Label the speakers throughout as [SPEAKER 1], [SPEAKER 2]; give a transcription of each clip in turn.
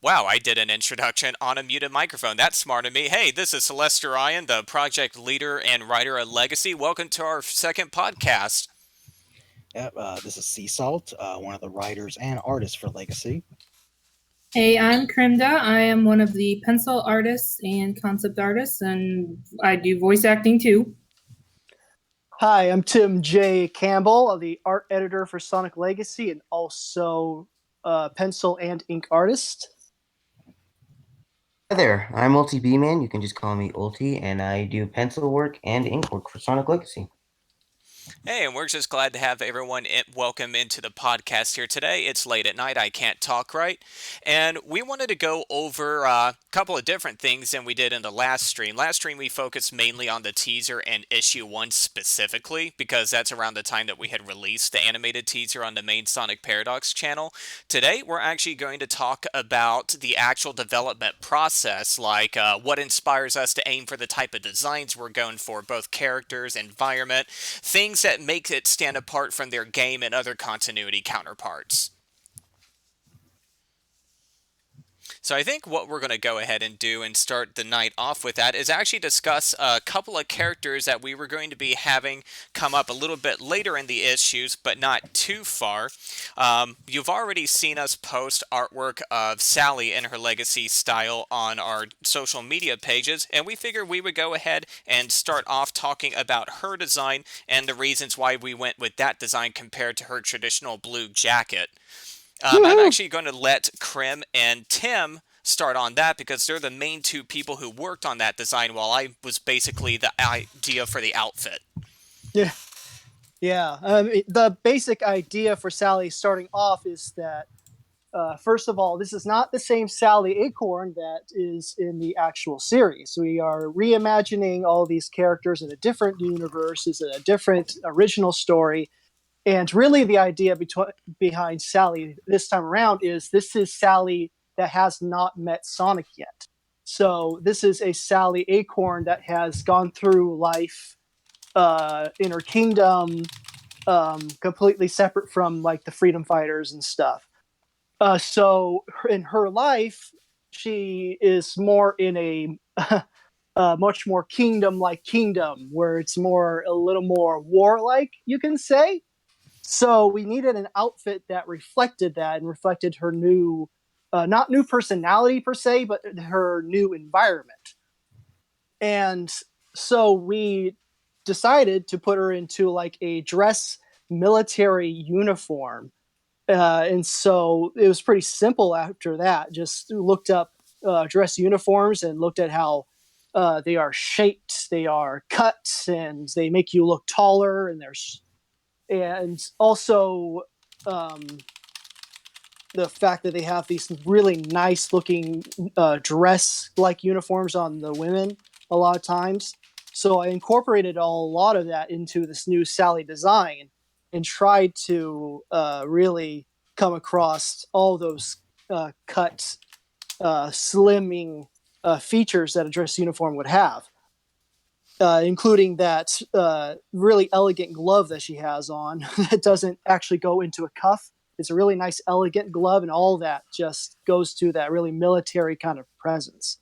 [SPEAKER 1] Wow, I did an introduction on a muted microphone. That's smart of me. Hey, this is CelestOrion, the project leader and writer of Legacy. Welcome to our second podcast.
[SPEAKER 2] Yep, this is Sea Salt, one of the writers and artists for Legacy.
[SPEAKER 3] Hey, I'm CrimDa. I am one of the pencil artists and concept artists, and I do voice acting too.
[SPEAKER 4] Hi, I'm Tim J. Campbell, the art editor for Sonic Legacy and also pencil and ink artist.
[SPEAKER 5] Hi there, I'm Ulti B-Man. You can just call me Ulti, and I do pencil work and ink work for Sonic Legacy.
[SPEAKER 1] Hey, and we're just glad to have everyone welcome into the podcast here today. It's late at night. I can't talk right. And we wanted to go over a couple of different things than we did in the last stream. Last stream, we focused mainly on the teaser and issue 1 specifically, because that's around the time that we had released the animated teaser on the main Sonic Paradox channel. Today, we're actually going to talk about the actual development process, like what inspires us to aim for the type of designs we're going for, both characters, environment, things that make it stand apart from their game and other continuity counterparts. So I think what we're going to go ahead and do and start the night off with that is actually discuss a couple of characters that we were going to be having come up a little bit later in the issues, but not too far. You've already seen us post artwork of Sally in her Legacy style on our social media pages, and we figured we would go ahead and start off talking about her design and the reasons why we went with that design compared to her traditional blue jacket. I'm actually going to let Crim and Tim start on that because they're the main two people who worked on that design while I was basically the idea for the outfit.
[SPEAKER 4] Yeah. The basic idea for Sally starting off is that, first of all, this is not the same Sally Acorn that is in the actual series. We are reimagining all these characters in a different universe, is a different original story. And really, the idea behind Sally this time around is this is Sally that has not met Sonic yet. So this is a Sally Acorn that has gone through life in her kingdom, completely separate from like the freedom fighters and stuff. So in her life, she is more in a much more kingdom-like kingdom, where it's a little more warlike, you can say. So we needed an outfit that reflected that and reflected her new, not new personality per se, but her new environment. And so we decided to put her into like a dress military uniform. And so it was pretty simple after that. Just looked up dress uniforms and looked at how they are shaped, they are cut, and they make you look taller. And also the fact that they have these really nice looking dress like uniforms on the women a lot of times. So I incorporated a lot of that into this new Sally design and tried to really come across all those cut, slimming features that a dress uniform would have. Including that really elegant glove that she has on that doesn't actually go into a cuff. It's a really nice, elegant glove, and all that just goes to that really military kind of presence.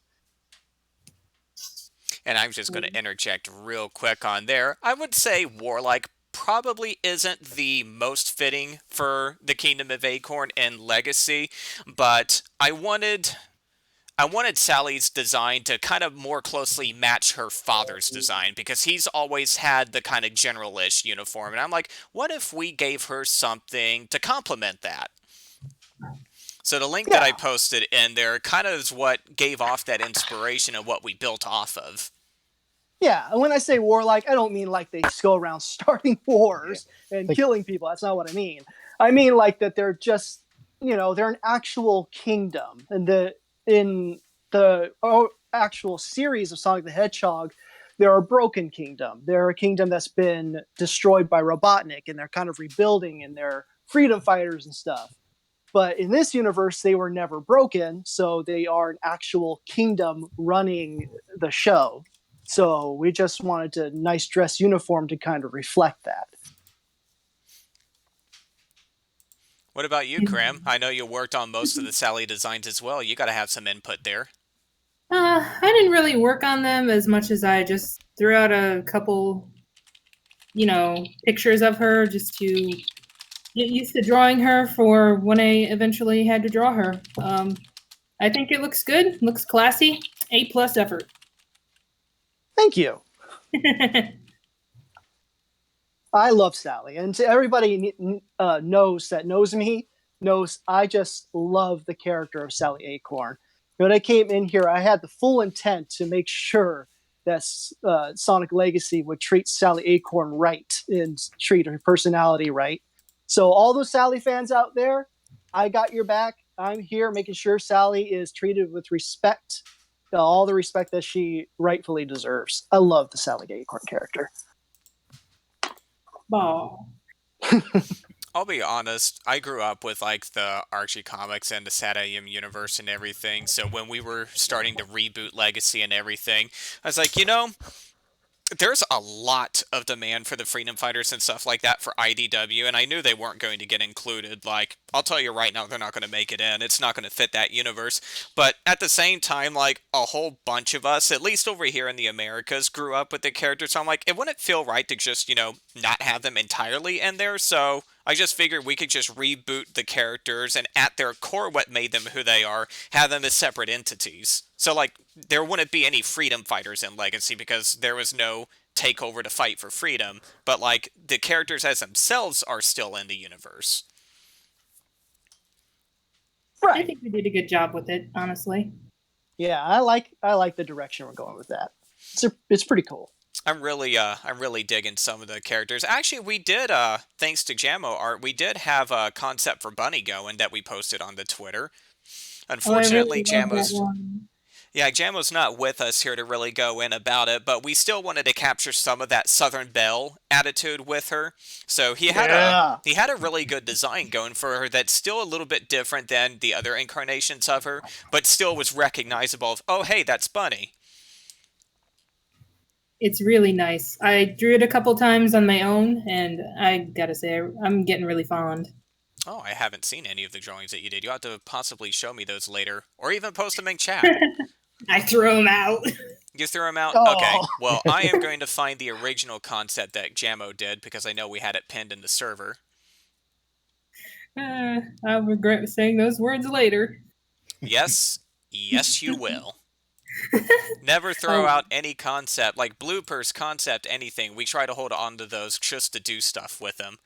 [SPEAKER 1] And I'm just going to interject real quick on there. I would say Warlike probably isn't the most fitting for the Kingdom of Acorn and Legacy, but I wanted Sally's design to kind of more closely match her father's design because he's always had the kind of general-ish uniform. And I'm like, what if we gave her something to complement that? So the link that I posted in there kind of is what gave off that inspiration of what we built off of.
[SPEAKER 4] Yeah, and when I say warlike, I don't mean like they just go around starting wars and killing people. That's not what I mean. I mean like that they're just, they're an actual kingdom. And in the actual series of Sonic the Hedgehog, they're a broken kingdom. They're a kingdom that's been destroyed by Robotnik, and they're kind of rebuilding, and they're freedom fighters and stuff. But in this universe, they were never broken, so they are an actual kingdom running the show. So we just wanted a nice dress uniform to kind of reflect that.
[SPEAKER 1] What about you, Krim? I know you worked on most of the Sally designs as well. You got to have some input there.
[SPEAKER 3] I didn't really work on them as much as I just threw out a couple, pictures of her just to get used to drawing her for when I eventually had to draw her. I think it looks good, looks classy, A+ effort.
[SPEAKER 4] Thank you. I love Sally, and to everybody knows me knows I just love the character of Sally Acorn. When I came in here, I had the full intent to make sure that Sonic Legacy would treat Sally Acorn right and treat her personality right. So all those Sally fans out there, I got your back. I'm here making sure Sally is treated with respect, all the respect that she rightfully deserves. I love the Sally Acorn character.
[SPEAKER 3] Ball.
[SPEAKER 1] I'll be honest, I grew up with like the Archie comics and the Sad AM universe and everything, so when we were starting to reboot Legacy and everything, I was like, there's a lot of demand for the Freedom Fighters and stuff like that for IDW, and I knew they weren't going to get included. Like, I'll tell you right now, they're not going to make it in. It's not going to fit that universe. But at the same time, like, a whole bunch of us, at least over here in the Americas, grew up with the characters. So I'm like, it wouldn't feel right to just, not have them entirely in there. So I just figured we could just reboot the characters and at their core what made them who they are, have them as separate entities. So, like, there wouldn't be any Freedom Fighters in Legacy because there was no takeover to fight for freedom, but, like, the characters as themselves are still in the universe.
[SPEAKER 3] Right. I think we did a good job with it, honestly.
[SPEAKER 4] Yeah, I like the direction we're going with that. It's pretty cool.
[SPEAKER 1] I'm really digging some of the characters. Actually, we did, thanks to Jammo Art, we did have a concept for Bunny going that we posted on the Twitter. Unfortunately, Jammo's not with us here to really go in about it, but we still wanted to capture some of that Southern Belle attitude with her. So he had a really good design going for her that's still a little bit different than the other incarnations of her, but still was recognizable of, oh, hey, that's Bunny.
[SPEAKER 3] It's really nice. I drew it a couple times on my own, and I gotta say, I'm getting really fond.
[SPEAKER 1] Oh, I haven't seen any of the drawings that you did. You'll have to possibly show me those later, or even post them in chat.
[SPEAKER 3] I threw them out.
[SPEAKER 1] You threw them out?
[SPEAKER 4] Oh.
[SPEAKER 1] Okay. Well, I am going to find the original concept that Jammo did, because I know we had it pinned in the server.
[SPEAKER 3] I'll regret saying those words later.
[SPEAKER 1] Yes. Yes, you will. Never throw out any concept, like bloopers, concept, anything. We try to hold on to those just to do stuff with them.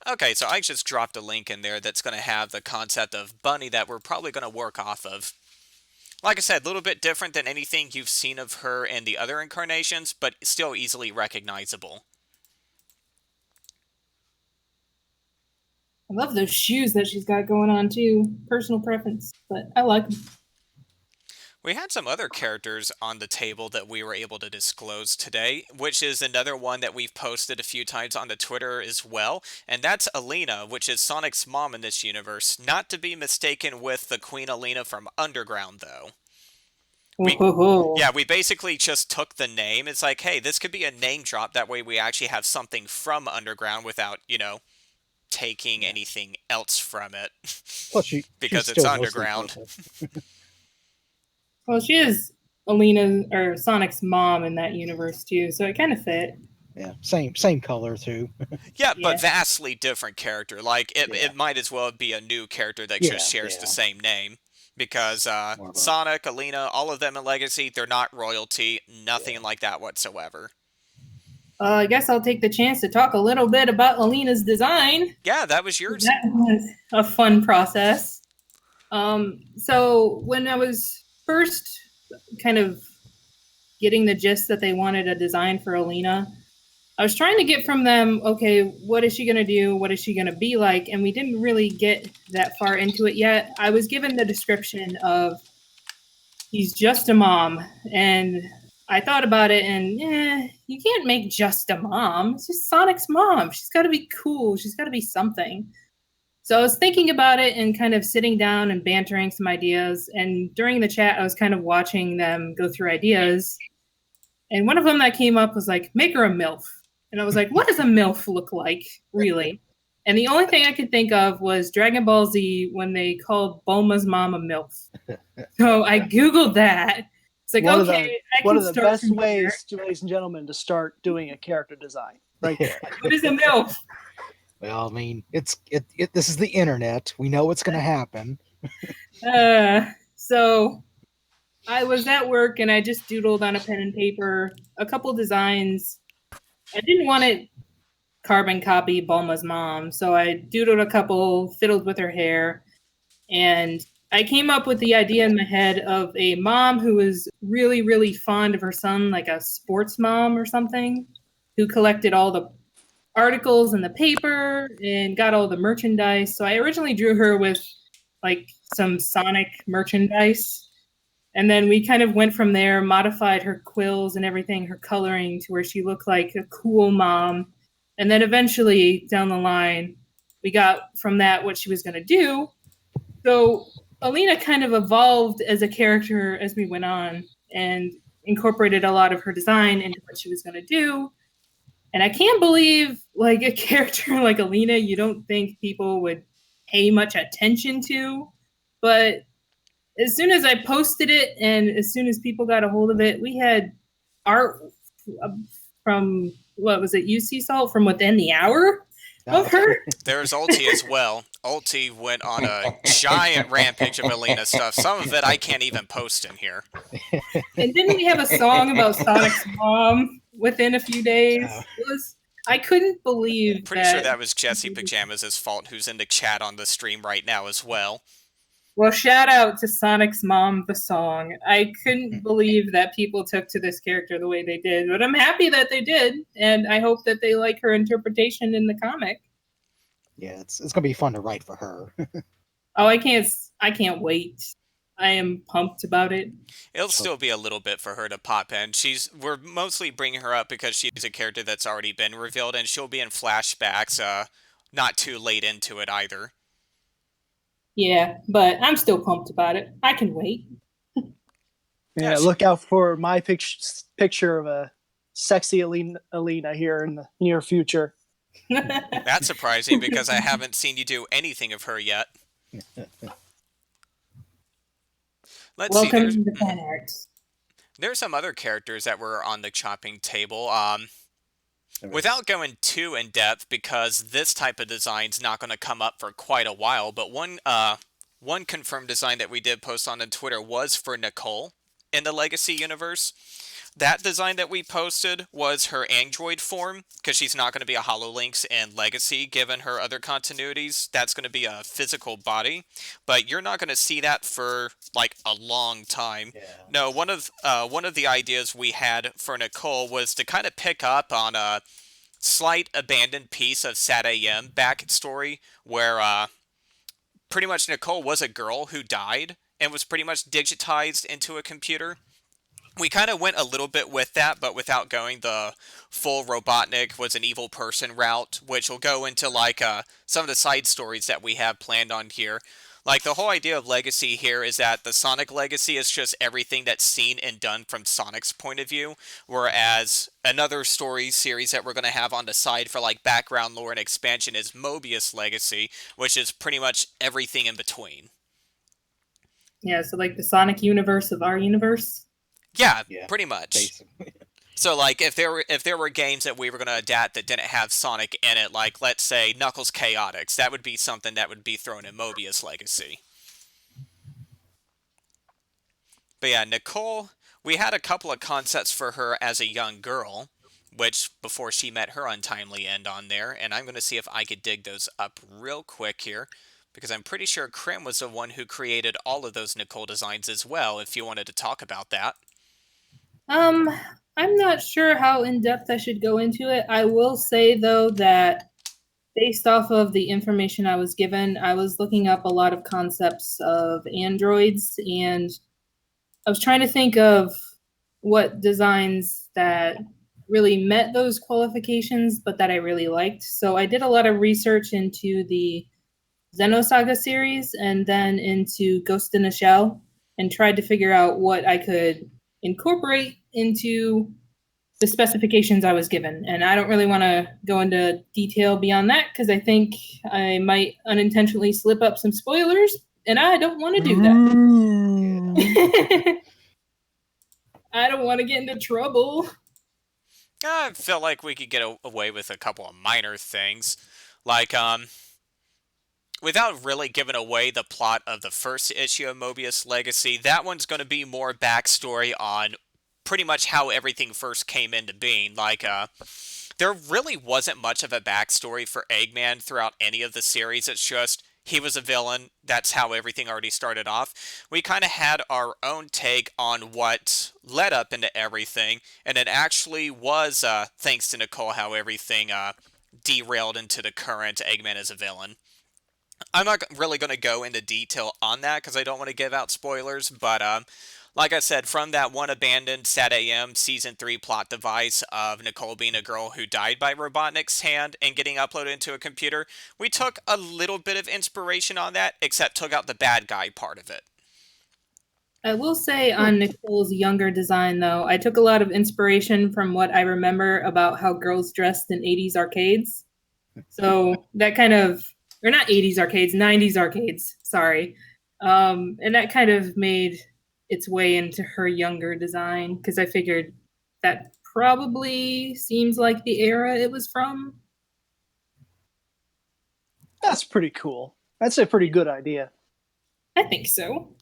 [SPEAKER 1] Okay, so I just dropped a link in there that's going to have the concept of Bunny that we're probably going to work off of. Like I said, a little bit different than anything you've seen of her in the other incarnations, but still easily recognizable.
[SPEAKER 3] I love those shoes that she's got going on, too. Personal preference, but I like them.
[SPEAKER 1] We had some other characters on the table that we were able to disclose today, which is another one that we've posted a few times on the Twitter as well, and that's Alina, which is Sonic's mom in this universe, not to be mistaken with the Queen Alina from Underground, though. We basically just took the name. It's like, hey, this could be a name drop, that way we actually have something from Underground without, taking anything else from it.
[SPEAKER 2] Plus,
[SPEAKER 1] because it's Underground.
[SPEAKER 3] Well, she is Alina or Sonic's mom in that universe too, so it kind of fit.
[SPEAKER 2] Yeah, same color too.
[SPEAKER 1] Yeah, but vastly different character. Like it might as well be a new character that just shares the same name, because Sonic, Alina, all of them in Legacy, they're not royalty, nothing like that whatsoever.
[SPEAKER 3] I guess I'll take the chance to talk a little bit about Alina's design.
[SPEAKER 1] Yeah, that was yours.
[SPEAKER 3] That was a fun process. So when I was first kind of getting the gist that they wanted a design for Alina, I was trying to get from them, okay, what is she going to do? What is she going to be like? And we didn't really get that far into it yet. I was given the description of, he's just a mom. And I thought about it, and you can't make just a mom. It's just Sonic's mom. She's got to be cool. She's got to be something. So I was thinking about it and kind of sitting down and bantering some ideas. And during the chat, I was kind of watching them go through ideas. And one of them that came up was like, make her a MILF. And I was like, what does a MILF look like, really? And the only thing I could think of was Dragon Ball Z when they called Bulma's mom a MILF. So I Googled that. It's like,
[SPEAKER 4] One
[SPEAKER 3] okay, I
[SPEAKER 4] one
[SPEAKER 3] can
[SPEAKER 4] of the
[SPEAKER 3] start
[SPEAKER 4] best
[SPEAKER 3] from here.
[SPEAKER 4] ways, ladies and gentlemen, to start doing a character design. Right there.
[SPEAKER 3] What is a MILF?
[SPEAKER 2] Well, I mean, this is the internet. We know what's going to happen.
[SPEAKER 3] So I was at work and I just doodled on a pen and paper a couple designs. I didn't want it carbon copy Bulma's mom, so I doodled a couple, fiddled with her hair, and I came up with the idea in my head of a mom who was really, really fond of her son, like a sports mom or something, who collected all the articles in the paper and got all the merchandise. So I originally drew her with like some Sonic merchandise. And then we kind of went from there, modified her quills and everything, her coloring to where she looked like a cool mom. And then eventually down the line, we got from that what she was going to do. So Alina kind of evolved as a character as we went on and incorporated a lot of her design into what she was going to do. And I can't believe, like, a character like Alina, you don't think people would pay much attention to. But as soon as I posted it and as soon as people got a hold of it, we had art from, what was it, UC Salt, from within the hour of her.
[SPEAKER 1] There's Ulti as well. Ulti went on a giant rampage of Alina stuff. Some of it I can't even post in here.
[SPEAKER 3] And didn't we have a song about Sonic's mom within a few days? I couldn't believe
[SPEAKER 1] Pretty sure that was Jesse Pajamas' fault, who's in the chat on the stream right now as well.
[SPEAKER 3] Well, shout out to Sonic's mom, the song. I couldn't believe that people took to this character the way they did, but I'm happy that they did, and I hope that they like her interpretation in the comic.
[SPEAKER 2] Yeah, it's gonna be fun to write for her.
[SPEAKER 3] Oh, I can't wait. I am pumped about it.
[SPEAKER 1] It'll still be a little bit for her to pop in. We're mostly bringing her up because she's a character that's already been revealed, and she'll be in flashbacks, not too late into it either.
[SPEAKER 3] Yeah, but I'm still pumped about it. I can wait.
[SPEAKER 4] Yeah, look out for my picture of a sexy Alina here in the near future.
[SPEAKER 1] That's surprising because I haven't seen you do anything of her yet.
[SPEAKER 3] Welcome to the fan art.
[SPEAKER 1] There's some other characters that were on the chopping table. Without going too in depth, because this type of design's not going to come up for quite a while, but one confirmed design that we did post on Twitter was for Nicole in the Legacy universe. That design that we posted was her android form, because she's not going to be a HoloLinks in Legacy, given her other continuities. That's going to be a physical body, but you're not going to see that for, like, a long time. Yeah. No, one of the ideas we had for Nicole was to kind of pick up on a slight abandoned piece of Sat AM backstory, where pretty much Nicole was a girl who died and was pretty much digitized into a computer. We kind of went a little bit with that, but without going the full Robotnik was an evil person route, which will go into, like, some of the side stories that we have planned on here. Like, the whole idea of Legacy here is that the Sonic Legacy is just everything that's seen and done from Sonic's point of view, whereas another story series that we're going to have on the side for, like, background lore and expansion is Mobius Legacy, which is pretty much everything in between.
[SPEAKER 3] Yeah, so, like, the Sonic universe of our universe?
[SPEAKER 1] Yeah, pretty much. Basically. So, like, if there were games that we were going to adapt that didn't have Sonic in it, like, let's say, Knuckles Chaotix, that would be something that would be thrown in Mobius Legacy. But yeah, Nicole, we had a couple of concepts for her as a young girl, which, before she met her untimely end on there, and I'm going to see if I could dig those up real quick here, because I'm pretty sure Crim was the one who created all of those Nicole designs as well, if you wanted to talk about that.
[SPEAKER 3] I'm not sure how in-depth I should go into it. I will say, though, that based off of the information I was given, I was looking up a lot of concepts of androids, and I was trying to think of what designs that really met those qualifications, but that I really liked. So I did a lot of research into the Xenosaga series and then into Ghost in a Shell, and tried to figure out what I could incorporate into the specifications I was given. And I don't really want to go into detail beyond that because I think I might unintentionally slip up some spoilers, and I don't want to do that. I don't want to get into trouble.
[SPEAKER 1] I felt like we could get away with a couple of minor things. Like, without really giving away the plot of the first issue of Mobius Legacy, that one's going to be more backstory on pretty much how everything first came into being. Like, there really wasn't much of a backstory for Eggman throughout any of the series. It's just he was a villain. That's how everything already started off. We kind of had our own take on what led up into everything, and it actually was, thanks to Nicole, how everything derailed into the current Eggman as a villain. I'm not really going to go into detail on that because I don't want to give out spoilers, but like I said, from that one abandoned Sat AM Season 3 plot device of Nicole being a girl who died by Robotnik's hand and getting uploaded into a computer, we took a little bit of inspiration on that, except took out the bad guy part of it.
[SPEAKER 3] I will say on Nicole's younger design, though, I took a lot of inspiration from what I remember about how girls dressed in 80s arcades. So that kind of, or not 80s arcades, 90s arcades, sorry. And that kind of made its way into her younger design because I figured that probably seems like the era it was from.
[SPEAKER 4] That's pretty cool. That's a pretty good idea.
[SPEAKER 3] I think so.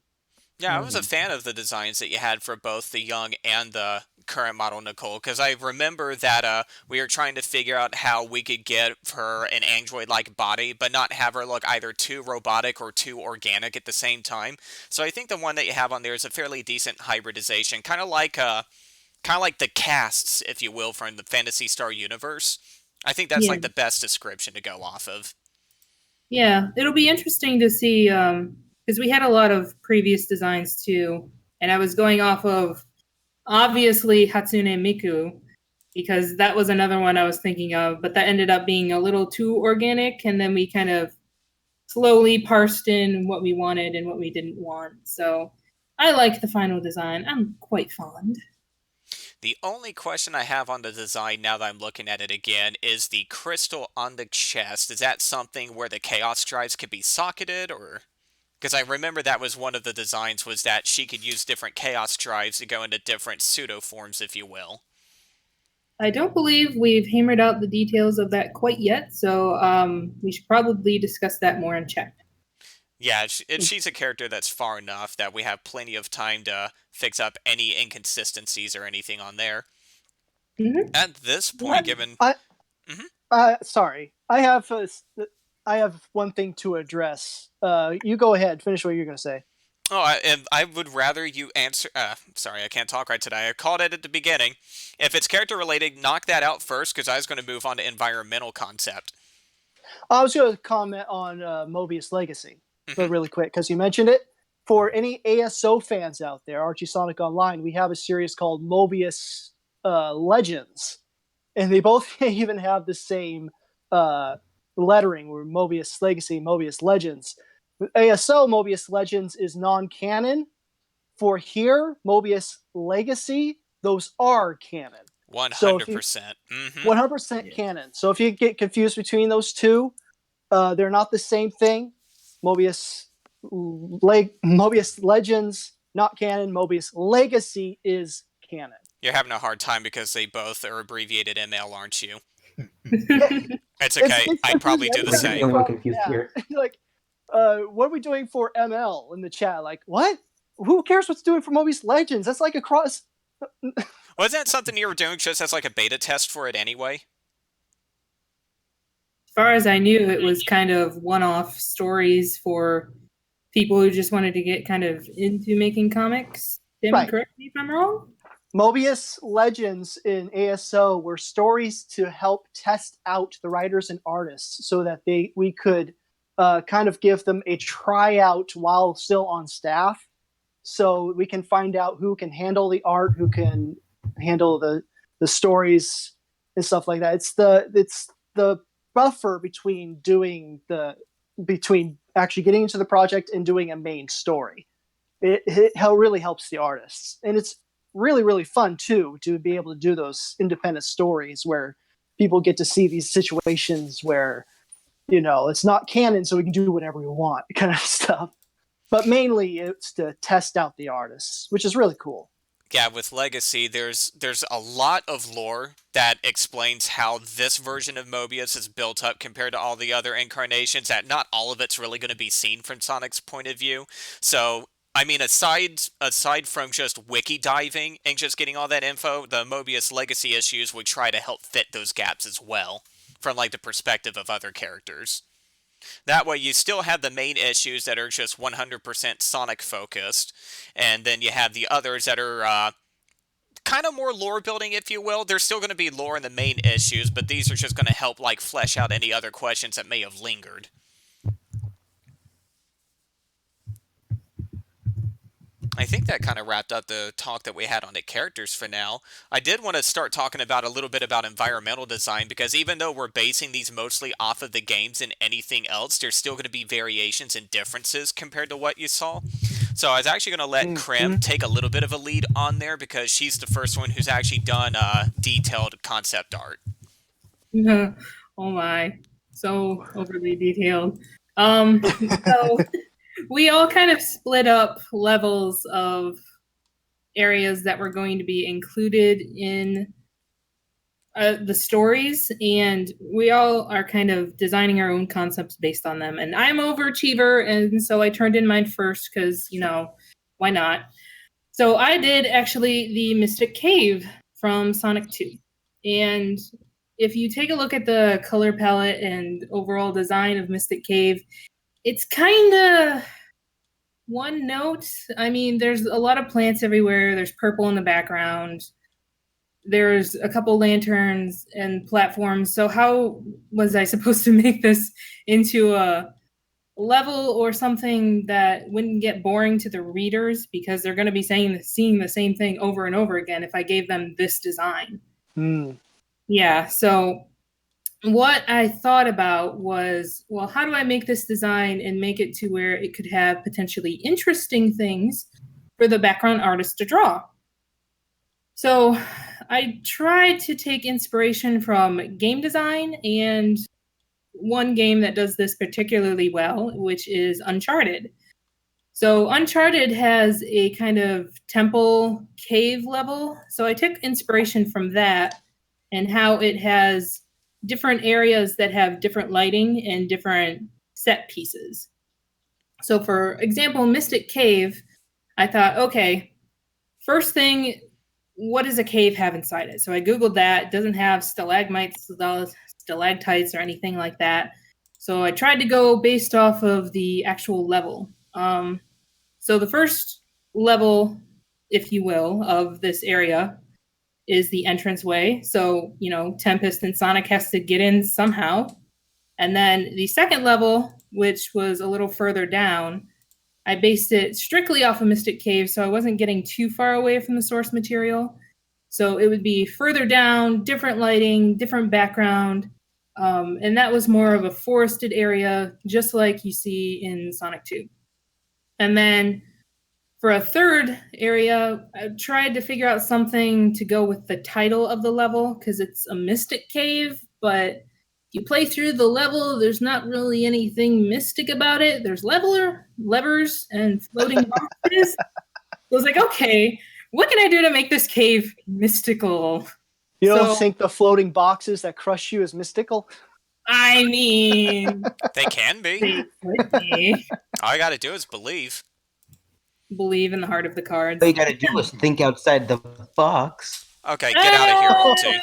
[SPEAKER 1] Yeah, I was a fan of the designs that you had for both the young and the current model Nicole, because I remember that we were trying to figure out how we could get her an android-like body, but not have her look either too robotic or too organic at the same time. So I think the one that you have on there is a fairly decent hybridization, kind of like the casts, if you will, from the Phantasy Star universe. I think that's like the best description to go off of.
[SPEAKER 3] Yeah, it'll be interesting to see, because we had a lot of previous designs too, and I was going off of, obviously, Hatsune Miku, because that was another one I was thinking of, but that ended up being a little too organic, and then we kind of slowly parsed in what we wanted and what we didn't want. So I like the final design. I'm quite fond.
[SPEAKER 1] The only question I have on the design now that I'm looking at it again is the crystal on the chest. Is that something where the chaos drives could be socketed, or... Because I remember that was one of the designs, was that she could use different chaos drives to go into different pseudo forms, if you will.
[SPEAKER 3] I don't believe we've hammered out the details of that quite yet, so we should probably discuss that more in chat.
[SPEAKER 1] Yeah, she's a character that's far enough that we have plenty of time to fix up any inconsistencies or anything on there.
[SPEAKER 3] Mm-hmm.
[SPEAKER 1] At this point, given...
[SPEAKER 4] Sorry. I have one thing to address. You go ahead. Finish what you're going to say.
[SPEAKER 1] Oh, I would rather you answer... sorry, I can't talk right today. I called it at the beginning. If it's character-related, knock that out first, because I was going to move on to environmental concept.
[SPEAKER 4] I was going to comment on Mobius Legacy, but really quick, because you mentioned it. For any ASO fans out there, Archie Sonic Online, we have a series called Mobius Legends. And they both even have the same lettering, where Mobius Legacy, Mobius Legends. With ASO, Mobius Legends is non-canon. For here, Mobius Legacy, those are canon.
[SPEAKER 1] 100%.
[SPEAKER 4] So 100% canon. So if you get confused between those two, they're not the same thing. Mobius Legends, not canon. Mobius Legacy is canon.
[SPEAKER 1] You're having a hard time because they both are abbreviated ML, aren't you? It's okay. I'd probably do the same.
[SPEAKER 5] Confused here.
[SPEAKER 4] Like, what are we doing for ML in the chat? Like, what? Who cares what's doing for Mobius Legends? That's like a cross.
[SPEAKER 1] Wasn't that something you were doing just as like a beta test for it anyway?
[SPEAKER 3] As far as I knew, it was kind of one-off stories for people who just wanted to get kind of into making comics. Tim, correct me if I'm wrong?
[SPEAKER 4] Mobius Legends in ASO were stories to help test out the writers and artists so that we could kind of give them a tryout while still on staff, so we can find out who can handle the art, who can handle the stories and stuff like that. It's the buffer between actually getting into the project and doing a main story. It really helps the artists, and really, really fun too, to be able to do those independent stories where people get to see these situations where, it's not canon, so we can do whatever we want, kind of stuff. But mainly it's to test out the artists, which is really cool.
[SPEAKER 1] Yeah, with Legacy, there's a lot of lore that explains how this version of Mobius is built up compared to all the other incarnations. That not all of it's really going to be seen from Sonic's point of view. So, I mean, aside from just wiki diving and just getting all that info, the Mobius Legacy issues would try to help fit those gaps as well, from like the perspective of other characters. That way, you still have the main issues that are just 100% Sonic focused, and then you have the others that are kind of more lore building, if you will. There's still going to be lore in the main issues, but these are just going to help like flesh out any other questions that may have lingered. I think that kind of wrapped up the talk that we had on the characters for now. I did want to start talking about a little bit about environmental design, because even though we're basing these mostly off of the games and anything else, there's still going to be variations and differences compared to what you saw. So I was actually going to let Crim take a little bit of a lead on there, because she's the first one who's actually done detailed concept art.
[SPEAKER 3] Oh my, so overly detailed. So we all kind of split up levels of areas that were going to be included in the stories, and we all are kind of designing our own concepts based on them. And I'm overachiever, and so I turned in mine first because, why not? So I did actually the Mystic Cave from Sonic 2. And if you take a look at the color palette and overall design of Mystic Cave, it's kind of one note. I mean, there's a lot of plants everywhere. There's purple in the background. There's a couple lanterns and platforms. So how was I supposed to make this into a level or something that wouldn't get boring to the readers, because they're going to be seeing the same thing over and over again if I gave them this design? Yeah, so what I thought about was, well, how do I make this design and make it to where it could have potentially interesting things for the background artist to draw? So I tried to take inspiration from game design, and one game that does this particularly well, which is Uncharted. So Uncharted has a kind of temple cave level. So I took inspiration from that and how it has different areas that have different lighting and different set pieces. So for example, Mystic Cave, I thought, okay, first thing, what does a cave have inside it? So I Googled that. It doesn't have stalagmites, stalactites, or anything like that. So I tried to go based off of the actual level. So the first level, if you will, of this area is the entranceway. So, Tempest and Sonic has to get in somehow. And then the second level, which was a little further down, I based it strictly off of Mystic Cave, so I wasn't getting too far away from the source material. So it would be further down, different lighting, different background, and that was more of a forested area, just like you see in Sonic 2. And then for a third area, I tried to figure out something to go with the title of the level, because it's a Mystic Cave, but you play through the level, there's not really anything mystic about it. There's levers, and floating boxes. I was like, okay, what can I do to make this cave mystical?
[SPEAKER 4] You don't think the floating boxes that crush you is mystical?
[SPEAKER 3] I mean,
[SPEAKER 1] They can be.
[SPEAKER 3] they could be.
[SPEAKER 1] All I gotta do is believe.
[SPEAKER 3] Believe in the heart of the cards.
[SPEAKER 5] All you gotta do is think outside the box.
[SPEAKER 1] Okay, get out of here, Ulti.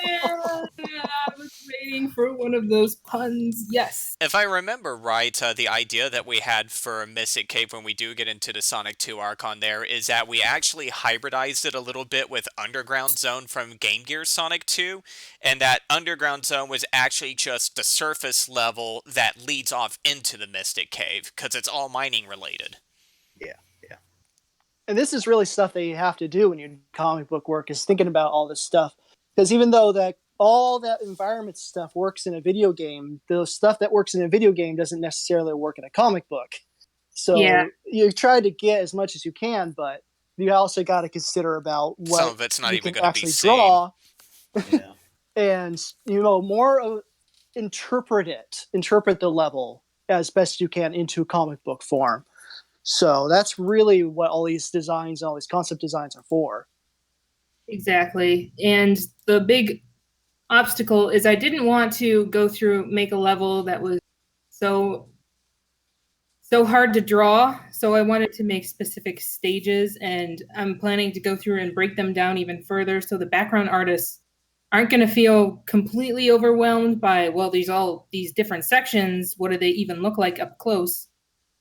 [SPEAKER 3] I was waiting for one of those puns. Yes.
[SPEAKER 1] If I remember right, the idea that we had for Mystic Cave when we do get into the Sonic 2 arc on there is that we actually hybridized it a little bit with Underground Zone from Game Gear Sonic 2, and that Underground Zone was actually just the surface level that leads off into the Mystic Cave, because it's all mining related.
[SPEAKER 4] And this is really stuff that you have to do when you do comic book work, is thinking about all this stuff. Because even though that all that environment stuff works in a video game, the stuff that works in a video game doesn't necessarily work in a comic book. So you try to get as much as you can, but you also got to consider about
[SPEAKER 1] Some
[SPEAKER 4] what
[SPEAKER 1] of it's not
[SPEAKER 4] you
[SPEAKER 1] even
[SPEAKER 4] can
[SPEAKER 1] going to be
[SPEAKER 4] actually
[SPEAKER 1] seen.
[SPEAKER 4] draw,
[SPEAKER 2] Yeah.
[SPEAKER 4] and interpret the level as best you can into comic book form. So that's really what all these designs, all these concept designs are for.
[SPEAKER 3] Exactly. And the big obstacle is I didn't want to go through make a level that was so hard to draw. So I wanted to make specific stages, and I'm planning to go through and break them down even further so the background artists aren't going to feel completely overwhelmed by, well, these different sections, what do they even look like up close?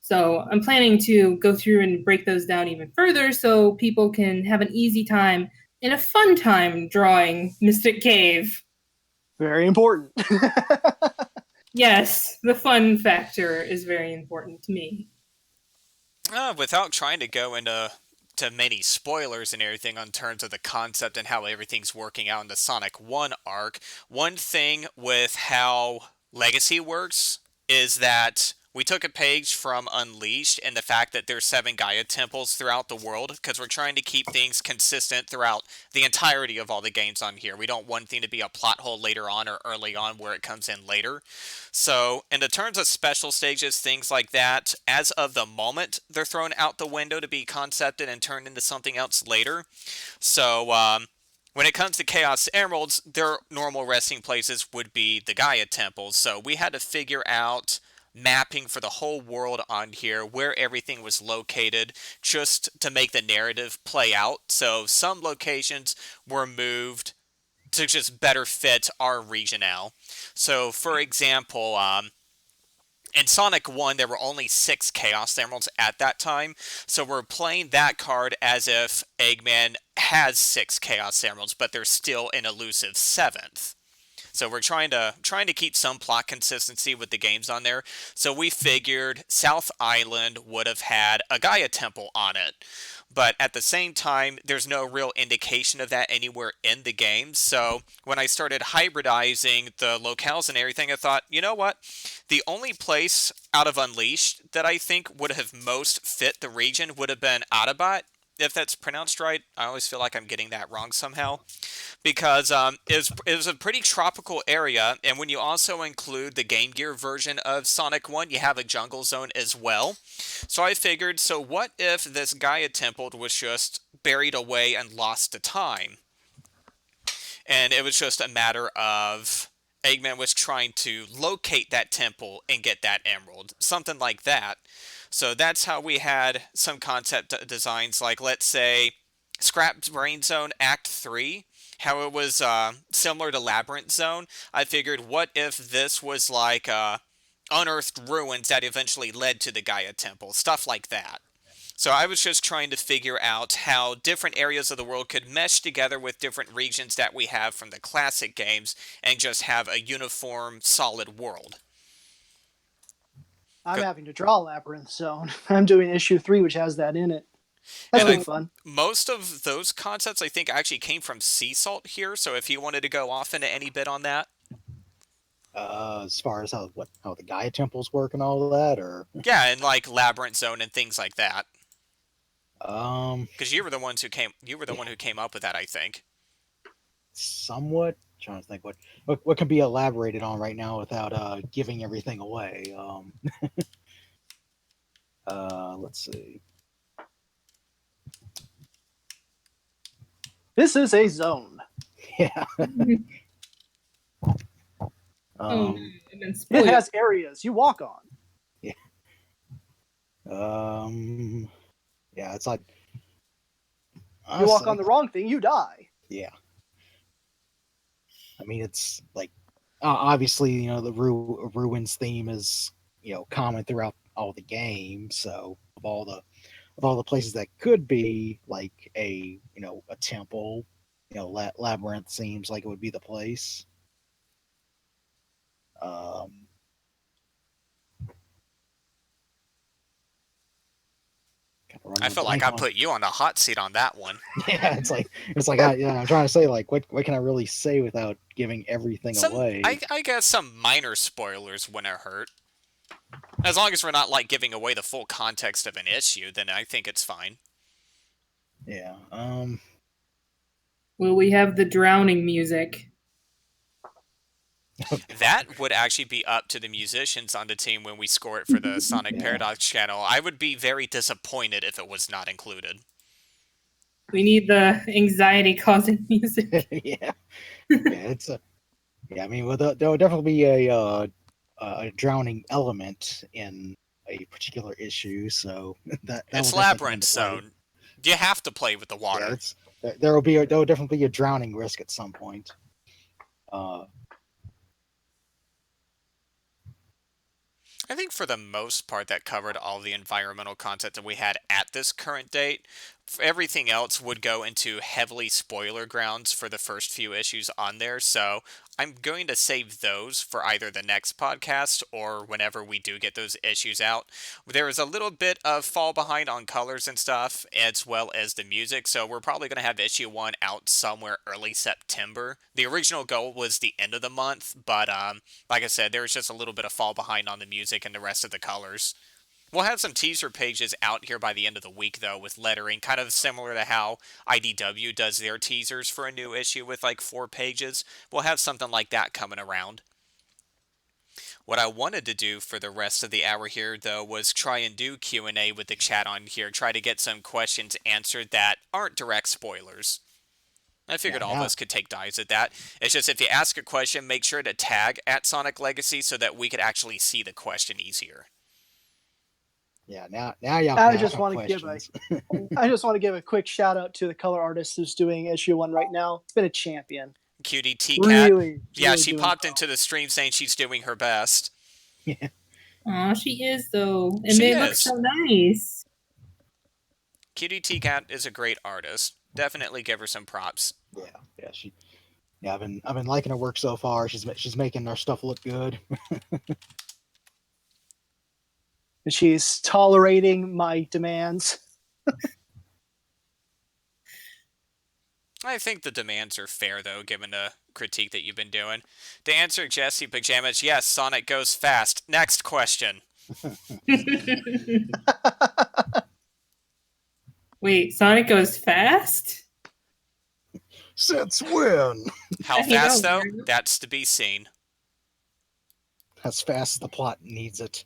[SPEAKER 3] So I'm planning to go through and break those down even further so people can have an easy time and a fun time drawing Mystic Cave.
[SPEAKER 4] Very important.
[SPEAKER 3] Yes, the fun factor is very important to me.
[SPEAKER 1] Without trying to go into many spoilers and everything on terms of the concept and how everything's working out in the Sonic 1 arc, one thing with how Legacy works is that we took a page from Unleashed and the fact that there's 7 Gaia temples throughout the world, because we're trying to keep things consistent throughout the entirety of all the games on here. We don't want anything to be a plot hole later on or early on where it comes in later. So, in the terms of special stages, things like that, as of the moment, they're thrown out the window to be concepted and turned into something else later. So, when it comes to Chaos Emeralds, their normal resting places would be the Gaia temples. So, we had to figure out mapping for the whole world on here, where everything was located, just to make the narrative play out. So, some locations were moved to just better fit our regionale. So, for example, in Sonic 1, there were only 6 Chaos Emeralds at that time, so we're playing that card as if Eggman has 6 Chaos Emeralds, but there's still an elusive 7th. So we're trying to keep some plot consistency with the games on there. So we figured South Island would have had a Gaia temple on it. But at the same time, there's no real indication of that anywhere in the game. So when I started hybridizing the locales and everything, I thought, you know what? The only place out of Unleashed that I think would have most fit the region would have been Autobot. If that's pronounced right, I always feel like I'm getting that wrong somehow, because it was a pretty tropical area, and when you also include the Game Gear version of Sonic 1, you have a jungle zone as well. So I figured, so what if this Gaia Temple was just buried away and lost to time? And it was just a matter of Eggman was trying to locate that temple and get that emerald, something like that. So that's how we had some concept designs, like, let's say, Scrap Brain Zone Act 3, how it was similar to Labyrinth Zone. I figured, what if this was like unearthed ruins that eventually led to the Gaia Temple, stuff like that. So I was just trying to figure out how different areas of the world could mesh together with different regions that we have from the classic games and just have a uniform, solid world.
[SPEAKER 4] I'm having to draw Labyrinth Zone. I'm doing issue 3, which has that in it. That's
[SPEAKER 1] And
[SPEAKER 4] pretty fun.
[SPEAKER 1] most of those concepts, I think, actually came from Sea Salt here, so if you wanted to go off into any bit on that.
[SPEAKER 2] As far as how the Gaia temples work and all of that, or
[SPEAKER 1] Yeah, and like Labyrinth Zone and things like that.
[SPEAKER 2] um,
[SPEAKER 1] Because you were the one who came up with that, I think.
[SPEAKER 2] somewhat trying to think what can be elaborated on right now without giving everything away. Let's see.
[SPEAKER 4] This is a zone.
[SPEAKER 2] Yeah.
[SPEAKER 3] I've been
[SPEAKER 4] It
[SPEAKER 3] spoiled.
[SPEAKER 4] has areas you walk on.
[SPEAKER 2] Yeah, it's like
[SPEAKER 4] You walk
[SPEAKER 2] honestly,
[SPEAKER 4] on the wrong thing, you die.
[SPEAKER 2] yeah. I mean, it's like obviously, the ruins theme is common throughout all the games. So of all the places that could be like a temple, labyrinth seems like it would be the place. Um,
[SPEAKER 1] I feel like I put you on the hot seat on that one.
[SPEAKER 2] Yeah, I'm trying to say, like, what can I really say without giving everything away?
[SPEAKER 1] I guess some minor spoilers wouldn't hurt. As long as we're not like giving away the full context of an issue, then I think it's fine.
[SPEAKER 2] Yeah.
[SPEAKER 3] Will we have the drowning music?
[SPEAKER 1] That would actually be up to the musicians on the team when we score it for the Sonic
[SPEAKER 2] Yeah.
[SPEAKER 1] Paradox channel. I would be very disappointed if it was not included.
[SPEAKER 3] We need the anxiety-causing music.
[SPEAKER 2] Yeah. Yeah. It's a. Yeah. I mean, well, there will definitely be a drowning element in a particular issue, so that will
[SPEAKER 1] It's
[SPEAKER 2] definitely come
[SPEAKER 1] Labyrinth
[SPEAKER 2] into play.
[SPEAKER 1] Zone. You have to play with the
[SPEAKER 2] Yeah.
[SPEAKER 1] water.
[SPEAKER 2] There will definitely be a drowning risk at some point. Uh,
[SPEAKER 1] I think for the most part that covered all the environmental content that we had at this current date. Everything else would go into heavily spoiler grounds for the first few issues on there, so I'm going to save those for either the next podcast or whenever we do get those issues out. There is a little bit of fall behind on colors and stuff, as well as the music, so we're probably going to have issue 1 out somewhere early September. The original goal was the end of the month, but like I said, there's just a little bit of fall behind on the music and the rest of the colors. We'll have some teaser pages out here by the end of the week, though, with lettering, kind of similar to how IDW does their teasers for a new issue with like 4 pages. We'll have something like that coming around. What I wanted to do for the rest of the hour here, though, was try and do Q&A with the chat on here, try to get some questions answered that aren't direct spoilers. I figured all of us could take dives at that. It's just if you ask a question, make sure to tag at Sonic Legacy so that we could actually see the question easier.
[SPEAKER 2] Yeah, now y'all
[SPEAKER 4] I
[SPEAKER 2] can
[SPEAKER 4] just
[SPEAKER 2] ask
[SPEAKER 4] want to
[SPEAKER 2] questions.
[SPEAKER 4] I just want to give a quick shout out to the color artist who's doing issue 1 right now. It's been a champion.
[SPEAKER 1] Cutie T-Cat.
[SPEAKER 4] Really,
[SPEAKER 1] Yeah,
[SPEAKER 4] really
[SPEAKER 1] she
[SPEAKER 4] doing
[SPEAKER 1] popped
[SPEAKER 4] well.
[SPEAKER 1] into the stream saying she's doing her best.
[SPEAKER 2] Yeah,
[SPEAKER 3] Aw, she is though, and
[SPEAKER 1] She
[SPEAKER 3] it looks
[SPEAKER 1] is.
[SPEAKER 3] so nice.
[SPEAKER 1] Cutie T-Cat is a great artist. Definitely give her some props.
[SPEAKER 2] yeah. I've been liking her work so far. She's making our stuff look good.
[SPEAKER 4] She's tolerating my demands.
[SPEAKER 1] I think the demands are fair, though, given the critique that you've been doing. To answer Jesse Pajamas, yes, Sonic goes fast. Next question.
[SPEAKER 3] Wait, Sonic goes fast?
[SPEAKER 2] Since when?
[SPEAKER 1] How
[SPEAKER 3] I
[SPEAKER 1] fast,
[SPEAKER 3] know,
[SPEAKER 1] though?
[SPEAKER 3] right?
[SPEAKER 1] That's to be seen.
[SPEAKER 2] As fast as the plot needs it.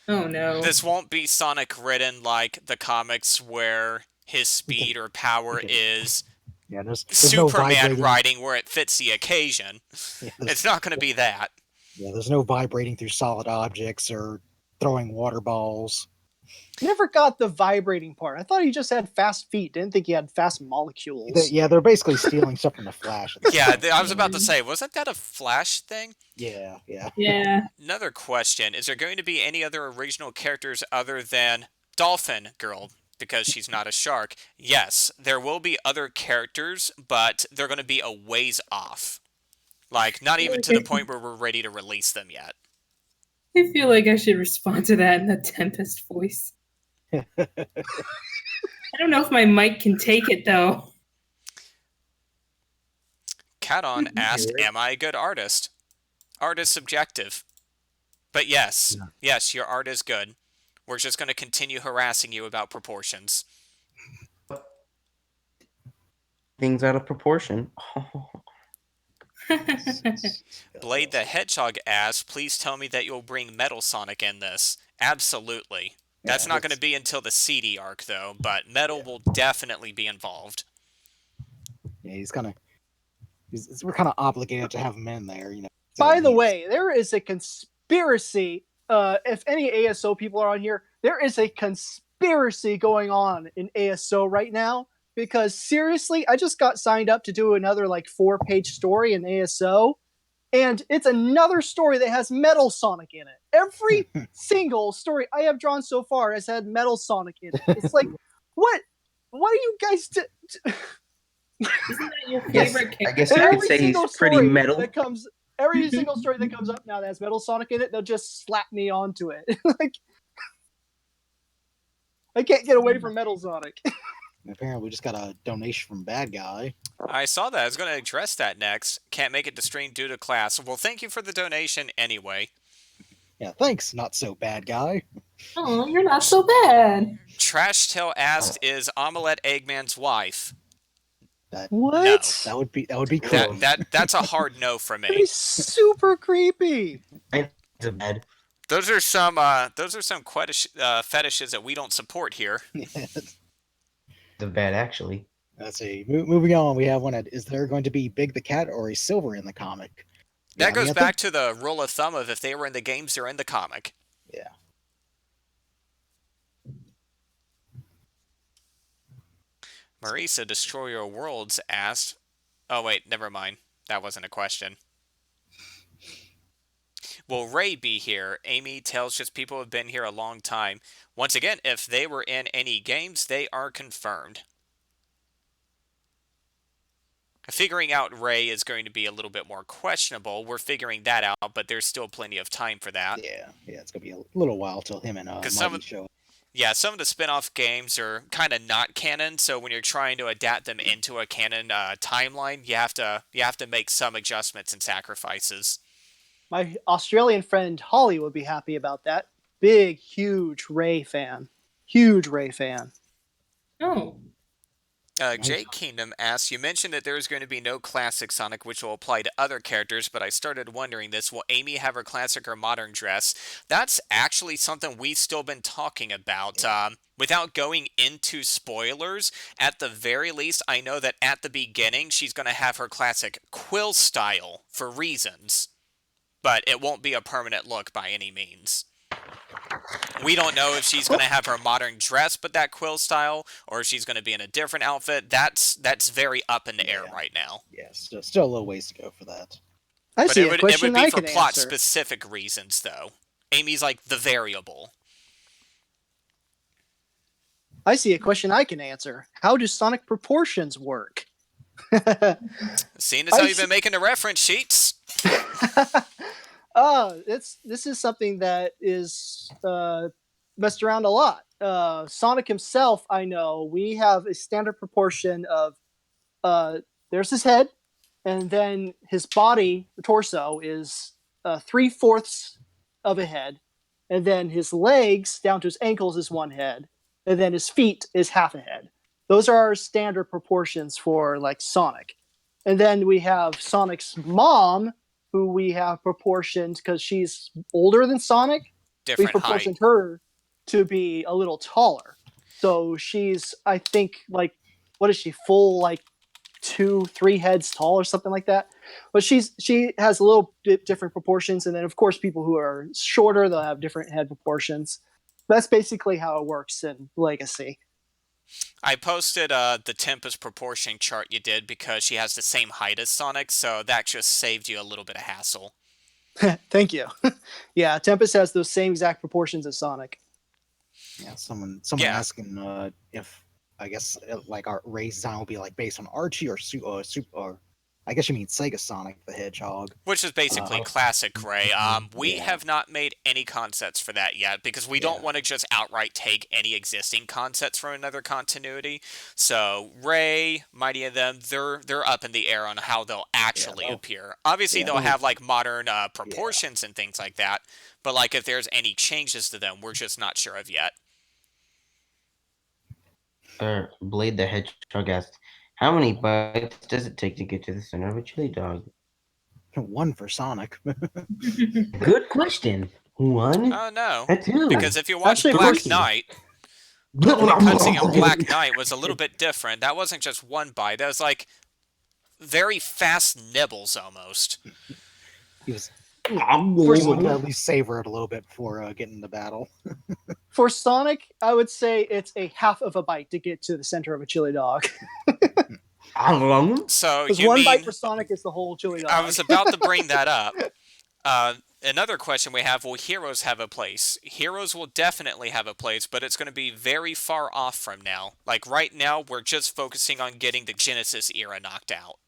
[SPEAKER 3] Oh no.
[SPEAKER 1] This won't be Sonic ridden like the comics where his speed or power is
[SPEAKER 2] Yeah, there's no
[SPEAKER 1] Superman
[SPEAKER 2] vibrating.
[SPEAKER 1] riding where it fits the occasion.
[SPEAKER 2] Yeah,
[SPEAKER 1] It's not going to be that.
[SPEAKER 2] yeah, there's no vibrating through solid objects or throwing water balls.
[SPEAKER 4] Never got the vibrating part. I thought he just had fast feet. Didn't think he had fast molecules.
[SPEAKER 2] Yeah, they're basically stealing stuff from the Flash.
[SPEAKER 1] Yeah, I was about to say, wasn't that a Flash thing?
[SPEAKER 2] Yeah.
[SPEAKER 3] Yeah.
[SPEAKER 1] Another question, is there going to be any other original characters other than Dolphin Girl, because she's not a shark? Yes, there will be other characters, but they're going to be a ways off. Like, not even to the point where we're ready to release them yet.
[SPEAKER 3] I feel like I should respond to that in the Tempest voice. I don't know if my mic can take it though.
[SPEAKER 1] Caton asked, am I a good artist? Art is subjective. But yes, yes, your art is good. We're just going to continue harassing you about proportions.
[SPEAKER 5] Things out of proportion.
[SPEAKER 1] Blade the Hedgehog asks, please tell me that you'll bring Metal Sonic in this. Absolutely. That's not going to be until the CD arc, though, but Metal will definitely be involved.
[SPEAKER 2] Yeah, we're kind of obligated to have him in there, you know.
[SPEAKER 4] By the way, there is a conspiracy. If any ASO people are on here, there is a conspiracy going on in ASO right now. Because seriously, I just got signed up to do another like 4-page story in ASO, and it's another story that has Metal Sonic in it. Every single story I have drawn so far has had Metal Sonic in it. It's like, what are you guys do?
[SPEAKER 3] Isn't that your favorite character?
[SPEAKER 5] I guess you could say he's pretty metal.
[SPEAKER 4] Every single story that comes up now that has Metal Sonic in it, they'll just slap me onto it. Like, I can't get away from Metal Sonic.
[SPEAKER 2] Apparently, we just got a donation from Bad Guy.
[SPEAKER 1] I saw that. I was going to address that next. Can't make it to stream due to class. Well, thank you for the donation anyway.
[SPEAKER 2] Yeah, thanks, not so bad guy.
[SPEAKER 3] Oh, you're not so bad.
[SPEAKER 1] Trash Tail asked, "Is Omelette Eggman's wife?"
[SPEAKER 2] That
[SPEAKER 1] No.
[SPEAKER 4] What?
[SPEAKER 2] that would be
[SPEAKER 1] That
[SPEAKER 2] creepy.
[SPEAKER 1] that that's a hard no for
[SPEAKER 4] That'd
[SPEAKER 1] me.
[SPEAKER 4] be super creepy.
[SPEAKER 5] It's a bad.
[SPEAKER 1] Those are some fetishes that we don't support here.
[SPEAKER 5] It's a bad actually.
[SPEAKER 2] Let's see. Moving on, we have one. Is there going to be Big the Cat or a Silver in the comic? Yeah,
[SPEAKER 1] That
[SPEAKER 2] I mean,
[SPEAKER 1] goes
[SPEAKER 2] I think
[SPEAKER 1] back to the rule of thumb of if they were in the games, they're in the comic.
[SPEAKER 2] yeah.
[SPEAKER 1] Marisa Destroyer Worlds asked, "Oh wait, never mind. That wasn't a question. Will Ray be here?" Amy tells just people have been here a long time. Once again, if they were in any games, they are confirmed. Figuring out Ray is going to be a little bit more questionable. We're figuring that out, but there's still plenty of time for that.
[SPEAKER 2] Yeah, it's gonna be a little while till him and
[SPEAKER 1] Because
[SPEAKER 2] Mighty show up.
[SPEAKER 1] yeah, some of the spin-off games are kind of not canon, so when you're trying to adapt them into a canon timeline, you have to make some adjustments and sacrifices.
[SPEAKER 4] My Australian friend Holly would be happy about that. Big, huge Ray fan. Huge Ray fan.
[SPEAKER 3] Oh,
[SPEAKER 1] Jake Kingdom asks, "You mentioned that there is going to be no classic Sonic, which will apply to other characters, but I started wondering this: will Amy have her classic or modern dress?" That's actually something we've still been talking about. Without going into spoilers, at the very least, I know that at the beginning she's going to have her classic quill style for reasons, but it won't be a permanent look by any means. We don't know if she's going to have her modern dress but that quill style, or if she's going to be in a different outfit. That's very up in the air
[SPEAKER 2] Yeah.
[SPEAKER 1] right now.
[SPEAKER 2] Yes, still a little ways to go for that.
[SPEAKER 4] I
[SPEAKER 1] But
[SPEAKER 4] see
[SPEAKER 1] it
[SPEAKER 4] a
[SPEAKER 1] would
[SPEAKER 4] question
[SPEAKER 1] be
[SPEAKER 4] I
[SPEAKER 1] for
[SPEAKER 4] can
[SPEAKER 1] plot
[SPEAKER 4] answer.
[SPEAKER 1] specific reasons, though. Amy's like the variable.
[SPEAKER 4] I see a question I can answer. How do Sonic proportions work?
[SPEAKER 1] Seeing as how you've been making the reference sheets.
[SPEAKER 4] This is something that is messed around a lot. Sonic himself, I know, we have a standard proportion of there's his head, and then his body, the torso, is 3/4 of a head, and then his legs down to his ankles is one head, and then his feet is half a head. Those are our standard proportions for like Sonic. And then we have Sonic's mom, who we have proportioned because she's older than Sonic. We
[SPEAKER 1] Different height.
[SPEAKER 4] proportioned her to be a little taller. So she's, I think, like, what is she, full like 2-3 heads tall or something like that. But she has a little bit different proportions, and then of course people who are shorter, they'll have different head proportions. That's basically how it works in Legacy.
[SPEAKER 1] I posted the Tempest proportion chart you did because she has the same height as Sonic, so that just saved you a little bit of hassle.
[SPEAKER 4] Thank you. Yeah, Tempest has those same exact proportions as Sonic.
[SPEAKER 2] Yeah, someone
[SPEAKER 1] Yeah.
[SPEAKER 2] asking if I guess like our Ray's design will be like based on Archie or or I guess you mean Sega Sonic the Hedgehog.
[SPEAKER 1] Which is basically
[SPEAKER 2] Uh,
[SPEAKER 1] classic Ray. We
[SPEAKER 2] yeah.
[SPEAKER 1] have not made any concepts for that yet because we don't
[SPEAKER 2] Yeah.
[SPEAKER 1] want to just outright take any existing concepts from another continuity. So Ray, Mighty and them, they're up in the air on how they'll actually
[SPEAKER 2] they'll-
[SPEAKER 1] appear. Obviously,
[SPEAKER 2] yeah,
[SPEAKER 1] they'll
[SPEAKER 2] they'll-
[SPEAKER 1] have like modern proportions and things like that. But like if there's any changes to them, we're just not sure of yet.
[SPEAKER 5] Blade the Hedgehog asked, "How many bites does it take to get to the center of a chili dog?"
[SPEAKER 2] One for Sonic.
[SPEAKER 5] Good question. One?
[SPEAKER 1] Oh no,
[SPEAKER 5] Two.
[SPEAKER 1] because if you watch
[SPEAKER 4] Actually,
[SPEAKER 1] Black
[SPEAKER 5] three.
[SPEAKER 1] Knight, the cutscene on Black Knight was a little bit different. That wasn't just one bite. That was like very fast nibbles almost.
[SPEAKER 2] He was wanted to at least savor it a little bit before getting into battle.
[SPEAKER 4] For Sonic, I would say it's a half of a bite to get to the center of a chili dog.
[SPEAKER 1] So
[SPEAKER 4] Because
[SPEAKER 1] you
[SPEAKER 4] one
[SPEAKER 1] mean
[SPEAKER 4] bite for Sonic is the whole chili dog.
[SPEAKER 1] I was about to bring that up. Another question we have: will heroes have a place? Heroes will definitely have a place, but it's going to be very far off from now. Like right now, we're just focusing on getting the Genesis era knocked out.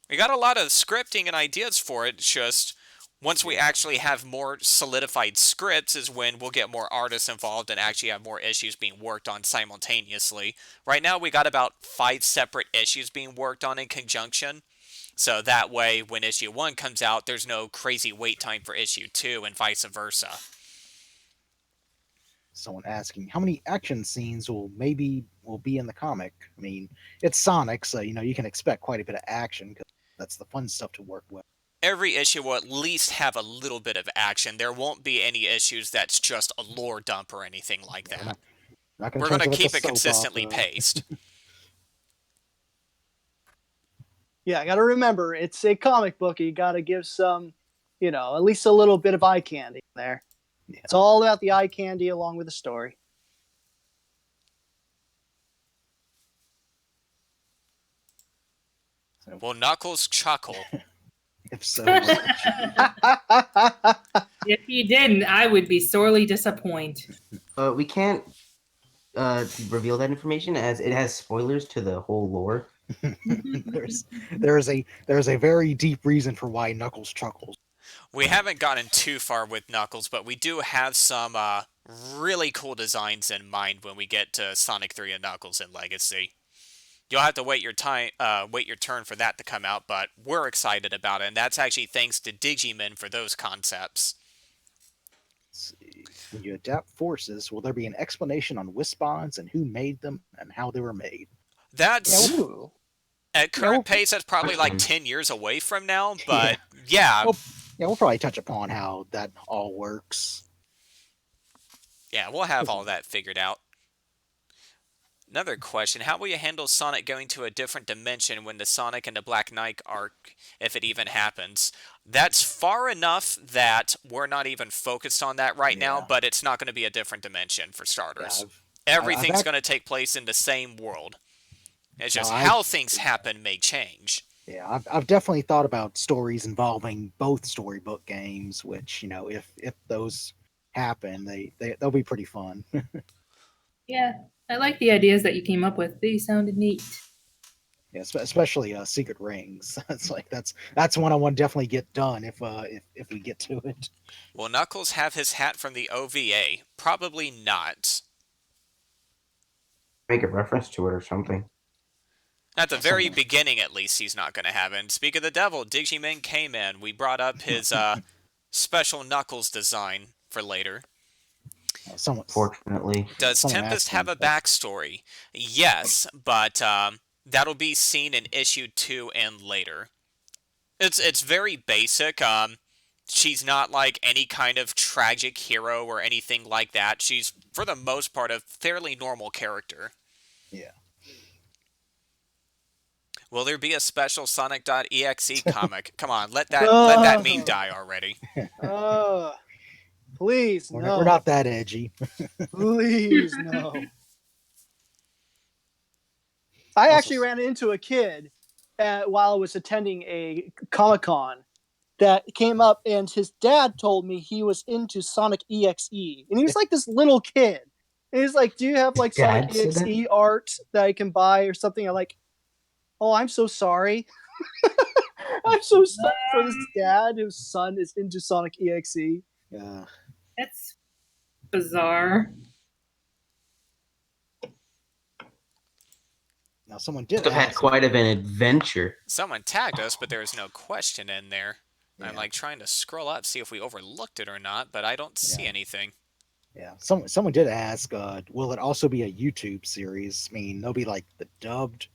[SPEAKER 1] We got a lot of scripting and ideas for it. It's just once we actually have more solidified scripts is when we'll get more artists involved and actually have more issues being worked on simultaneously. Right now we got about 5 separate issues being worked on in conjunction. So that way, when issue 1 comes out, there's no crazy wait time for issue 2 and vice versa.
[SPEAKER 2] Someone asking how many action scenes will be in the comic. I mean, it's Sonic, so you can expect quite a bit of action because that's the fun stuff to work with.
[SPEAKER 1] Every issue will at least have a little bit of action. There won't be any issues that's just a lore dump or anything like
[SPEAKER 2] Yeah,
[SPEAKER 1] that.
[SPEAKER 2] not going
[SPEAKER 1] We're
[SPEAKER 2] to
[SPEAKER 1] going to
[SPEAKER 2] turn
[SPEAKER 1] keep
[SPEAKER 2] like
[SPEAKER 1] it consistently paced.
[SPEAKER 4] Yeah, I got to remember, it's a comic book. You got to give some, at least a little bit of eye candy there.
[SPEAKER 2] Yeah.
[SPEAKER 4] It's all about the eye candy along with the story.
[SPEAKER 2] So,
[SPEAKER 1] Will Knuckles chuckle?
[SPEAKER 2] if so,
[SPEAKER 3] If he didn't, I would be sorely disappointed.
[SPEAKER 5] We can't reveal that information as it has spoilers to the whole lore.
[SPEAKER 2] there is a very deep reason for why Knuckles chuckles.
[SPEAKER 1] We haven't gotten too far with Knuckles, but we do have some really cool designs in mind when we get to Sonic 3 and Knuckles in Legacy. You'll have to wait your turn for that to come out, but we're excited about it, and that's actually thanks to Digimin for those concepts.
[SPEAKER 2] Let's see. When you adapt forces, will there be an explanation on Wispons and who made them and how they were made?
[SPEAKER 1] That's
[SPEAKER 4] Ooh.
[SPEAKER 1] at current pace. That's probably like 10 years away from now, but
[SPEAKER 2] We'll probably touch upon how that all works.
[SPEAKER 1] Yeah, we'll have all that figured out. Another question, how will you handle Sonic going to a different dimension when the Sonic and the Black Knight arc, if it even happens? That's far enough that we're not even focused on that right now, but it's not going to be a different dimension for starters. Everything's going to take place in the same world. It's just how things happen may change.
[SPEAKER 2] Yeah, I've definitely thought about stories involving both storybook games, which, if those happen, they'll be pretty fun.
[SPEAKER 3] Yeah, I like the ideas that you came up with. They sounded neat.
[SPEAKER 2] Yeah, especially Secret Rings. That's one I want to definitely get done if we get to it.
[SPEAKER 1] Will Knuckles have his hat from the OVA? Probably not.
[SPEAKER 5] Make a reference to it or something.
[SPEAKER 1] At the very beginning, at least, he's not going to have it. And speak of the devil, Digimin came in. We brought up his special Knuckles design for later.
[SPEAKER 5] Fortunately.
[SPEAKER 1] Does Tempest have a backstory? Yes, but that'll be seen in issue 2 and later. It's very basic. She's not like any kind of tragic hero or anything like that. She's, for the most part, a fairly normal character.
[SPEAKER 2] Yeah.
[SPEAKER 1] Will there be a special Sonic.exe comic? Come on, let that meme die already.
[SPEAKER 4] Please, no.
[SPEAKER 2] We're not that edgy.
[SPEAKER 4] Please, no. I actually ran into a kid while I was attending a Comic-Con that came up, and his dad told me he was into Sonic EXE. And he was like this little kid. And he's like, do you have like Sonic EXE art that I can buy or something? I'm like, oh, I'm so sorry. I'm so sorry for this dad whose son is into Sonic EXE.
[SPEAKER 2] Yeah.
[SPEAKER 3] That's bizarre.
[SPEAKER 2] Now, someone did
[SPEAKER 5] have had quite of an adventure.
[SPEAKER 1] Someone tagged us, but there was no question in there. Yeah. I'm like trying to scroll up, see if we overlooked it or not, but I don't see anything.
[SPEAKER 2] Yeah, someone did ask, will it also be a YouTube series? I mean, there'll be like the dubbed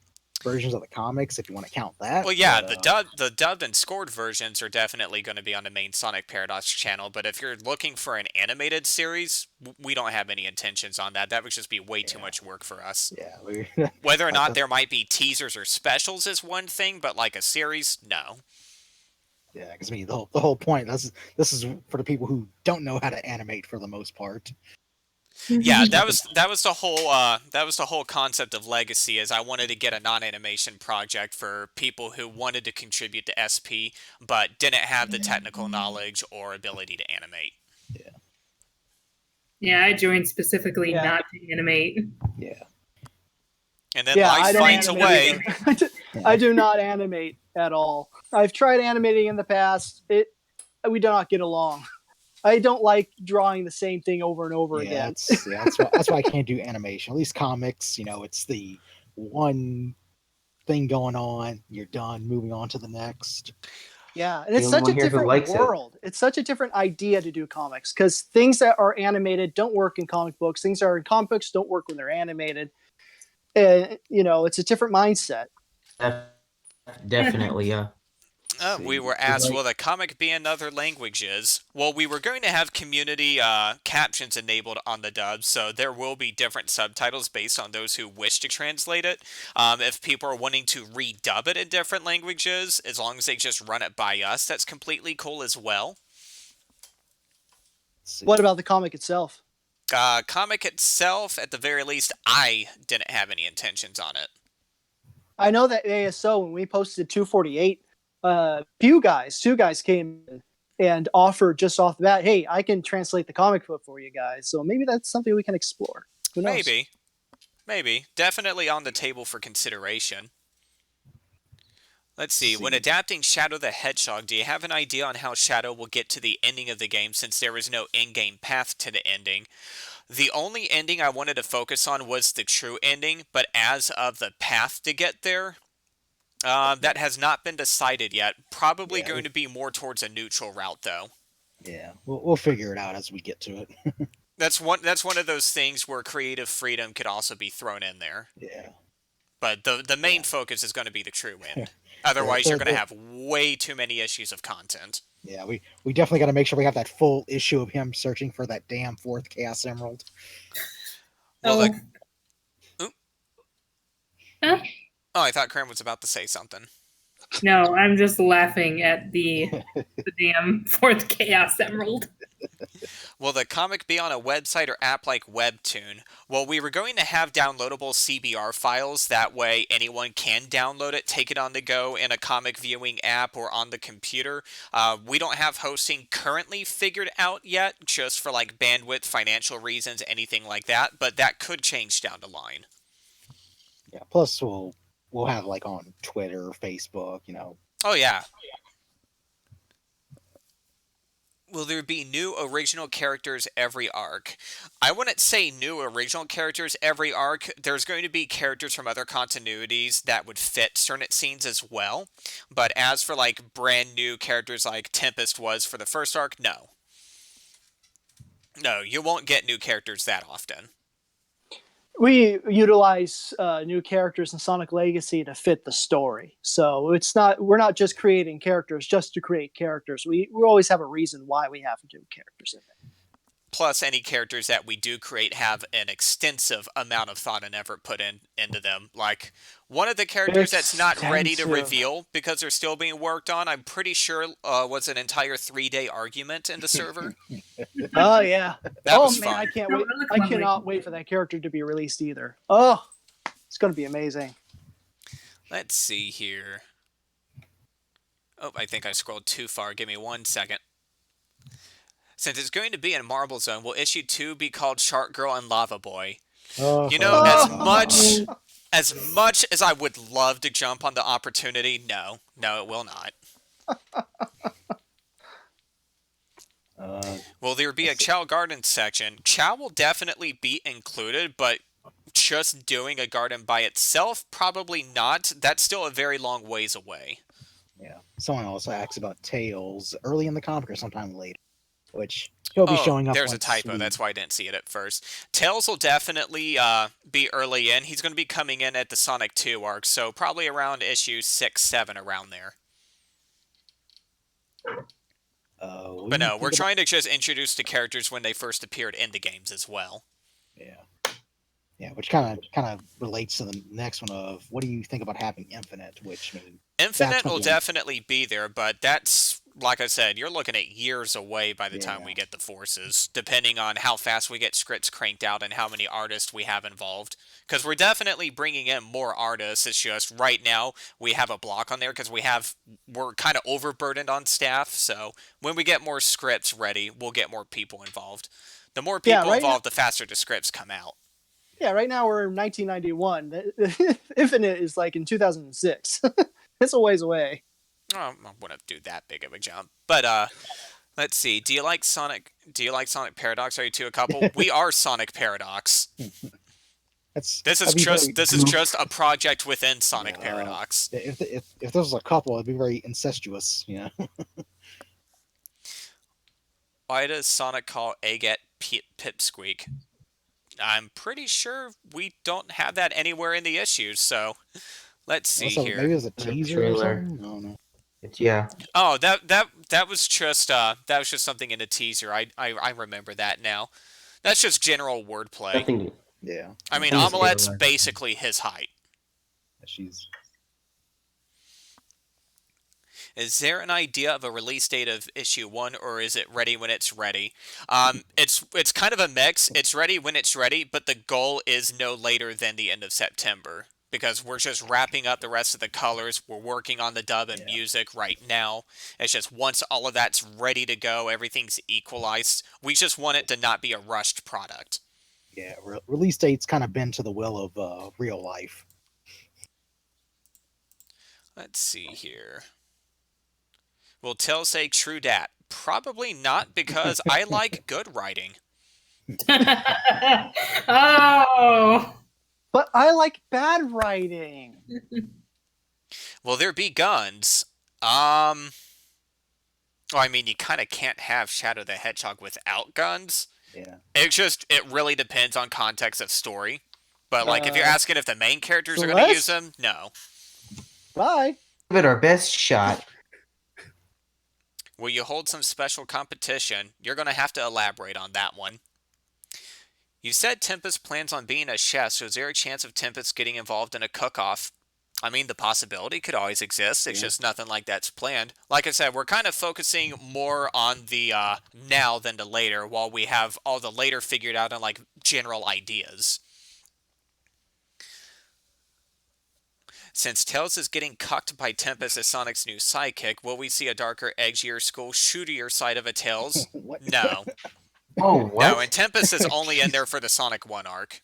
[SPEAKER 2] versions of the comics if you want to count that.
[SPEAKER 1] Well, yeah, the dubbed and scored versions are definitely going to be on the main Sonic Paradox channel, but if you're looking for an animated series, we don't have any intentions on that. That would just be way too much work for us.
[SPEAKER 2] Yeah.
[SPEAKER 1] Whether or not there might be teasers or specials is one thing, but like a series, no.
[SPEAKER 2] Yeah, because I mean, the whole point, this is for the people who don't know how to animate for the most part.
[SPEAKER 1] Yeah, that was the whole concept of Legacy. Is I wanted to get a non-animation project for people who wanted to contribute to SP but didn't have the technical knowledge or ability to animate.
[SPEAKER 2] Yeah.
[SPEAKER 3] Yeah, I joined specifically not to animate.
[SPEAKER 2] Yeah.
[SPEAKER 1] And then life finds a way.
[SPEAKER 4] I do not animate at all. I've tried animating in the past. We do not get along. I don't like drawing the same thing over and over again.
[SPEAKER 2] That's why I can't do animation. At least comics, it's the one thing going on, you're done, moving on to the next.
[SPEAKER 4] Yeah, and
[SPEAKER 5] The
[SPEAKER 4] it's
[SPEAKER 5] only
[SPEAKER 4] such
[SPEAKER 5] one
[SPEAKER 4] a
[SPEAKER 5] here who
[SPEAKER 4] different
[SPEAKER 5] likes it.
[SPEAKER 4] world. It's such a different idea to do comics because things that are animated don't work in comic books. Things that are in comic books don't work when they're animated. And it's a different mindset.
[SPEAKER 5] Definitely, yeah.
[SPEAKER 1] We were
[SPEAKER 5] It's
[SPEAKER 1] asked, will
[SPEAKER 5] like
[SPEAKER 1] the comic be in other languages? Well, we were going to have community captions enabled on the dub, so there will be different subtitles based on those who wish to translate it. If people are wanting to redub it in different languages, as long as they just run it by us, that's completely cool as well.
[SPEAKER 2] Let's see.
[SPEAKER 4] What about the comic itself?
[SPEAKER 1] Comic itself, at the very least, I didn't have any intentions on it.
[SPEAKER 4] I know that ASO, when we posted 248, two guys came in and offered just off the bat, hey, I can translate the comic book for you guys. So maybe that's something we can explore. Who knows?
[SPEAKER 1] Maybe. Definitely on the table for consideration. Let's see. When adapting Shadow the Hedgehog, do you have an idea on how Shadow will get to the ending of the game since there is no in-game path to the ending? The only ending I wanted to focus on was the true ending, but as of the path to get there, that has not been decided yet. Probably going to be more towards a neutral route, though.
[SPEAKER 2] Yeah, we'll figure it out as we get to it.
[SPEAKER 1] That's one of those things where creative freedom could also be thrown in there.
[SPEAKER 2] Yeah.
[SPEAKER 1] But the main focus is going to be the true end. Otherwise, you're going to have way too many issues of content.
[SPEAKER 2] Yeah, we definitely got to make sure we have that full issue of him searching for that damn fourth Chaos Emerald.
[SPEAKER 1] Well,
[SPEAKER 3] Oh. Huh?
[SPEAKER 1] Oh, I thought Karen was about to say something.
[SPEAKER 3] No, I'm just laughing at the damn fourth Chaos Emerald.
[SPEAKER 1] Will the comic be on a website or app like Webtoon? Well, we were going to have downloadable CBR files. That way anyone can download it, take it on the go in a comic viewing app or on the computer. We don't have hosting currently figured out yet, just for like bandwidth, financial reasons, anything like that. But that could change down the line.
[SPEAKER 2] Yeah. Plus, we'll have like on Twitter, Facebook,
[SPEAKER 1] Oh, yeah. Will there be new original characters every arc? I wouldn't say new original characters every arc. There's going to be characters from other continuities that would fit certain scenes as well. But as for like brand new characters like Tempest was for the first arc, no. No, you won't get new characters that often.
[SPEAKER 4] We utilize new characters in Sonic Legacy to fit the story. So we're not just creating characters just to create characters. We always have a reason why we have new characters in there.
[SPEAKER 1] Plus, any characters that we do create have an extensive amount of thought and effort put into them. Like, one of the characters that's not ready to reveal because they're still being worked on, I'm pretty sure was an entire 3-day argument in the server.
[SPEAKER 4] Oh, yeah.
[SPEAKER 1] That was
[SPEAKER 4] man,
[SPEAKER 1] fun.
[SPEAKER 4] I can't wait. I cannot wait for that character to be released either. Oh, it's going to be amazing.
[SPEAKER 1] Let's see here. Oh, I think I scrolled too far. Give me 1 second. Since it's going to be in Marble Zone, will issue 2 be called Shark Girl and Lava Boy? You know, as much as I would love to jump on the opportunity, no, it will not. Will there be a Chow Garden section? Chow will definitely be included, but just doing a garden by itself, probably not. That's still a very long ways away.
[SPEAKER 2] Yeah. Someone also asks about Tails early in the comic or sometime later, which he'll be showing up.
[SPEAKER 1] There's a typo. That's why I didn't see it at first. Tails will definitely be early in. He's going to be coming in at the Sonic 2 arc, so probably around issue 6, 7, around there. But no, we're trying to just introduce the characters when they first appeared in the games as well.
[SPEAKER 2] Yeah, which kind of relates to the next one of what do you think about having Infinite? Which
[SPEAKER 1] Infinite will definitely be there, but that's, like I said, you're looking at years away by the time we get the forces, depending on how fast we get scripts cranked out and how many artists we have involved. Because we're definitely bringing in more artists. It's just right now we have a block on there because we're kind of overburdened on staff. So when we get more scripts ready, we'll get more people involved. The more people involved, the faster the scripts come out.
[SPEAKER 4] Yeah, right now we're in 1991. Infinite is like in 2006. It's a ways away.
[SPEAKER 1] Oh, I wouldn't do that big of a jump. But let's see. Do you like Sonic Paradox? Are you two a couple? We are Sonic Paradox.
[SPEAKER 2] That'd be very.
[SPEAKER 1] this is just a project within Sonic
[SPEAKER 2] Yeah,
[SPEAKER 1] Paradox.
[SPEAKER 2] if there was a couple, it'd be very incestuous.
[SPEAKER 1] Why does Sonic call Agate Pipsqueak? I'm pretty sure we don't have that anywhere in the issues, so let's see
[SPEAKER 2] Also, maybe
[SPEAKER 1] here.
[SPEAKER 2] it was a
[SPEAKER 5] The
[SPEAKER 2] teaser or
[SPEAKER 5] trailer.
[SPEAKER 2] something. I don't know.
[SPEAKER 5] Yeah.
[SPEAKER 1] Oh, that was just something in a teaser. I remember that now. That's just general wordplay.
[SPEAKER 5] Nothing.
[SPEAKER 2] Yeah,
[SPEAKER 1] I mean,
[SPEAKER 5] Nothing to
[SPEAKER 1] Omelette's
[SPEAKER 5] stabilize.
[SPEAKER 1] basically his height.
[SPEAKER 2] she's
[SPEAKER 1] Is there an idea of a release date of issue 1, or is it ready when it's ready? It's kind of a mix. It's ready when it's ready, but the goal is no later than the end of September because we're just wrapping up the rest of the colors. We're working on the dub and
[SPEAKER 2] Yeah.
[SPEAKER 1] music right now. It's just once all of that's ready to go, everything's equalized. We just want it to not be a rushed product.
[SPEAKER 2] yeah. Release date's kind of been to the will of real life.
[SPEAKER 1] Let's see here. Will Tell say true dat? Probably not because I like good writing.
[SPEAKER 3] Oh.
[SPEAKER 4] But I like bad writing.
[SPEAKER 1] Will there be guns? Well, I mean, you kind of can't have Shadow the Hedgehog without guns.
[SPEAKER 2] Yeah.
[SPEAKER 1] It really depends on context of story. But, like, if you're asking if the main characters are going to
[SPEAKER 4] Celeste?
[SPEAKER 1] use them, no.
[SPEAKER 4] Bye.
[SPEAKER 5] Give it our best shot.
[SPEAKER 1] Will you hold some special competition? You're going to have to elaborate on that one. You said Tempest plans on being a chef, so is there a chance of Tempest getting involved in a cook-off? I mean, the possibility could always exist. It's
[SPEAKER 2] Yeah.
[SPEAKER 1] just nothing like that's planned. Like I said, we're kind of focusing more on the now than the later, while we have all the later figured out on, like, general ideas. Since Tails is getting cucked by Tempest as Sonic's new sidekick, will we see a darker, edgier, school shootier side of a Tails?
[SPEAKER 2] What?
[SPEAKER 1] No.
[SPEAKER 5] Oh, what?
[SPEAKER 1] No, and Tempest is only in there for the Sonic 1 arc.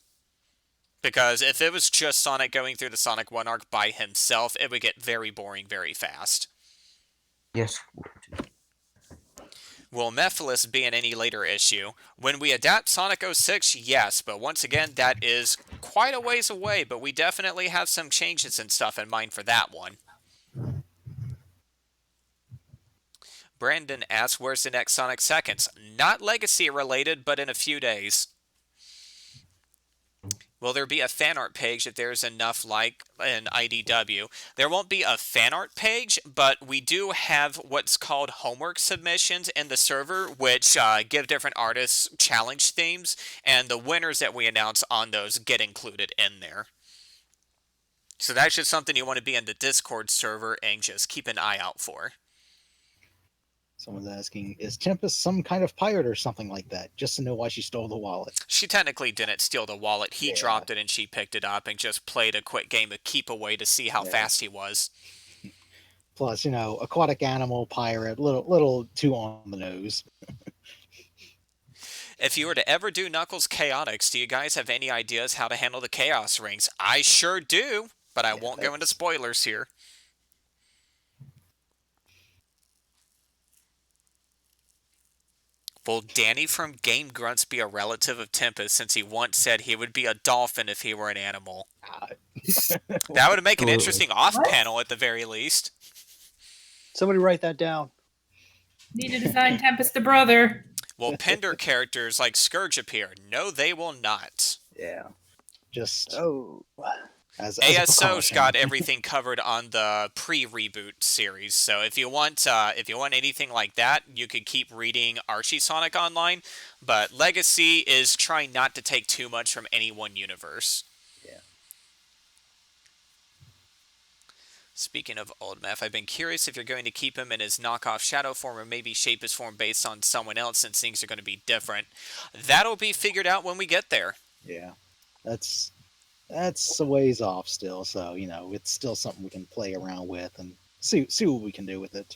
[SPEAKER 1] Because if it was just Sonic going through the Sonic 1 arc by himself, it would get very boring very fast.
[SPEAKER 5] Yes.
[SPEAKER 1] Will Mephiles be in any later issue? When we adapt Sonic 06, yes, but once again, that is quite a ways away, but we definitely have some changes and stuff in mind for that one. Brandon asks, where's the next Sonic Seconds? Not Legacy related, but in a few days. Will there be a fan art page if there's enough like an IDW? There won't be a fan art page, but we do have what's called homework submissions in the server, which give different artists challenge themes, and the winners that we announce on those get included in there. So that's just something you want to be in the Discord server and just keep an eye out for.
[SPEAKER 2] Someone's asking, is Tempest some kind of pirate or something like that? Just to know why she stole the wallet.
[SPEAKER 1] She technically didn't steal the wallet. He
[SPEAKER 2] Yeah.
[SPEAKER 1] dropped it and she picked it up and just played a quick game of keep away to see how
[SPEAKER 2] Yeah.
[SPEAKER 1] fast he was.
[SPEAKER 2] Plus, aquatic animal, pirate, little too on the nose.
[SPEAKER 1] If you were to ever do Knuckles Chaotix, do you guys have any ideas how to handle the Chaos Rings? I sure do, but I won't go into spoilers here. Will Danny from Game Grunts be a relative of Tempest since he once said he would be a dolphin if he were an animal? That would make an
[SPEAKER 5] Absolutely.
[SPEAKER 1] interesting off-panel at the very least.
[SPEAKER 4] Somebody write that down.
[SPEAKER 3] Need to design Tempest the brother.
[SPEAKER 1] Will Pender characters like Scourge appear? No, they will not.
[SPEAKER 2] Yeah. Just
[SPEAKER 4] Oh.
[SPEAKER 2] as a
[SPEAKER 1] ASO's
[SPEAKER 2] precaution.
[SPEAKER 1] got everything covered on the pre-reboot series, so if you want anything like that, you could keep reading Archie Sonic online. But Legacy is trying not to take too much from any one universe.
[SPEAKER 2] Yeah.
[SPEAKER 1] Speaking of Old Meth, I've been curious if you're going to keep him in his knockoff shadow form or maybe shape his form based on someone else since things are going to be different. That'll be figured out when we get there.
[SPEAKER 2] Yeah. That's a ways off still, so it's still something we can play around with and see what we can do with it.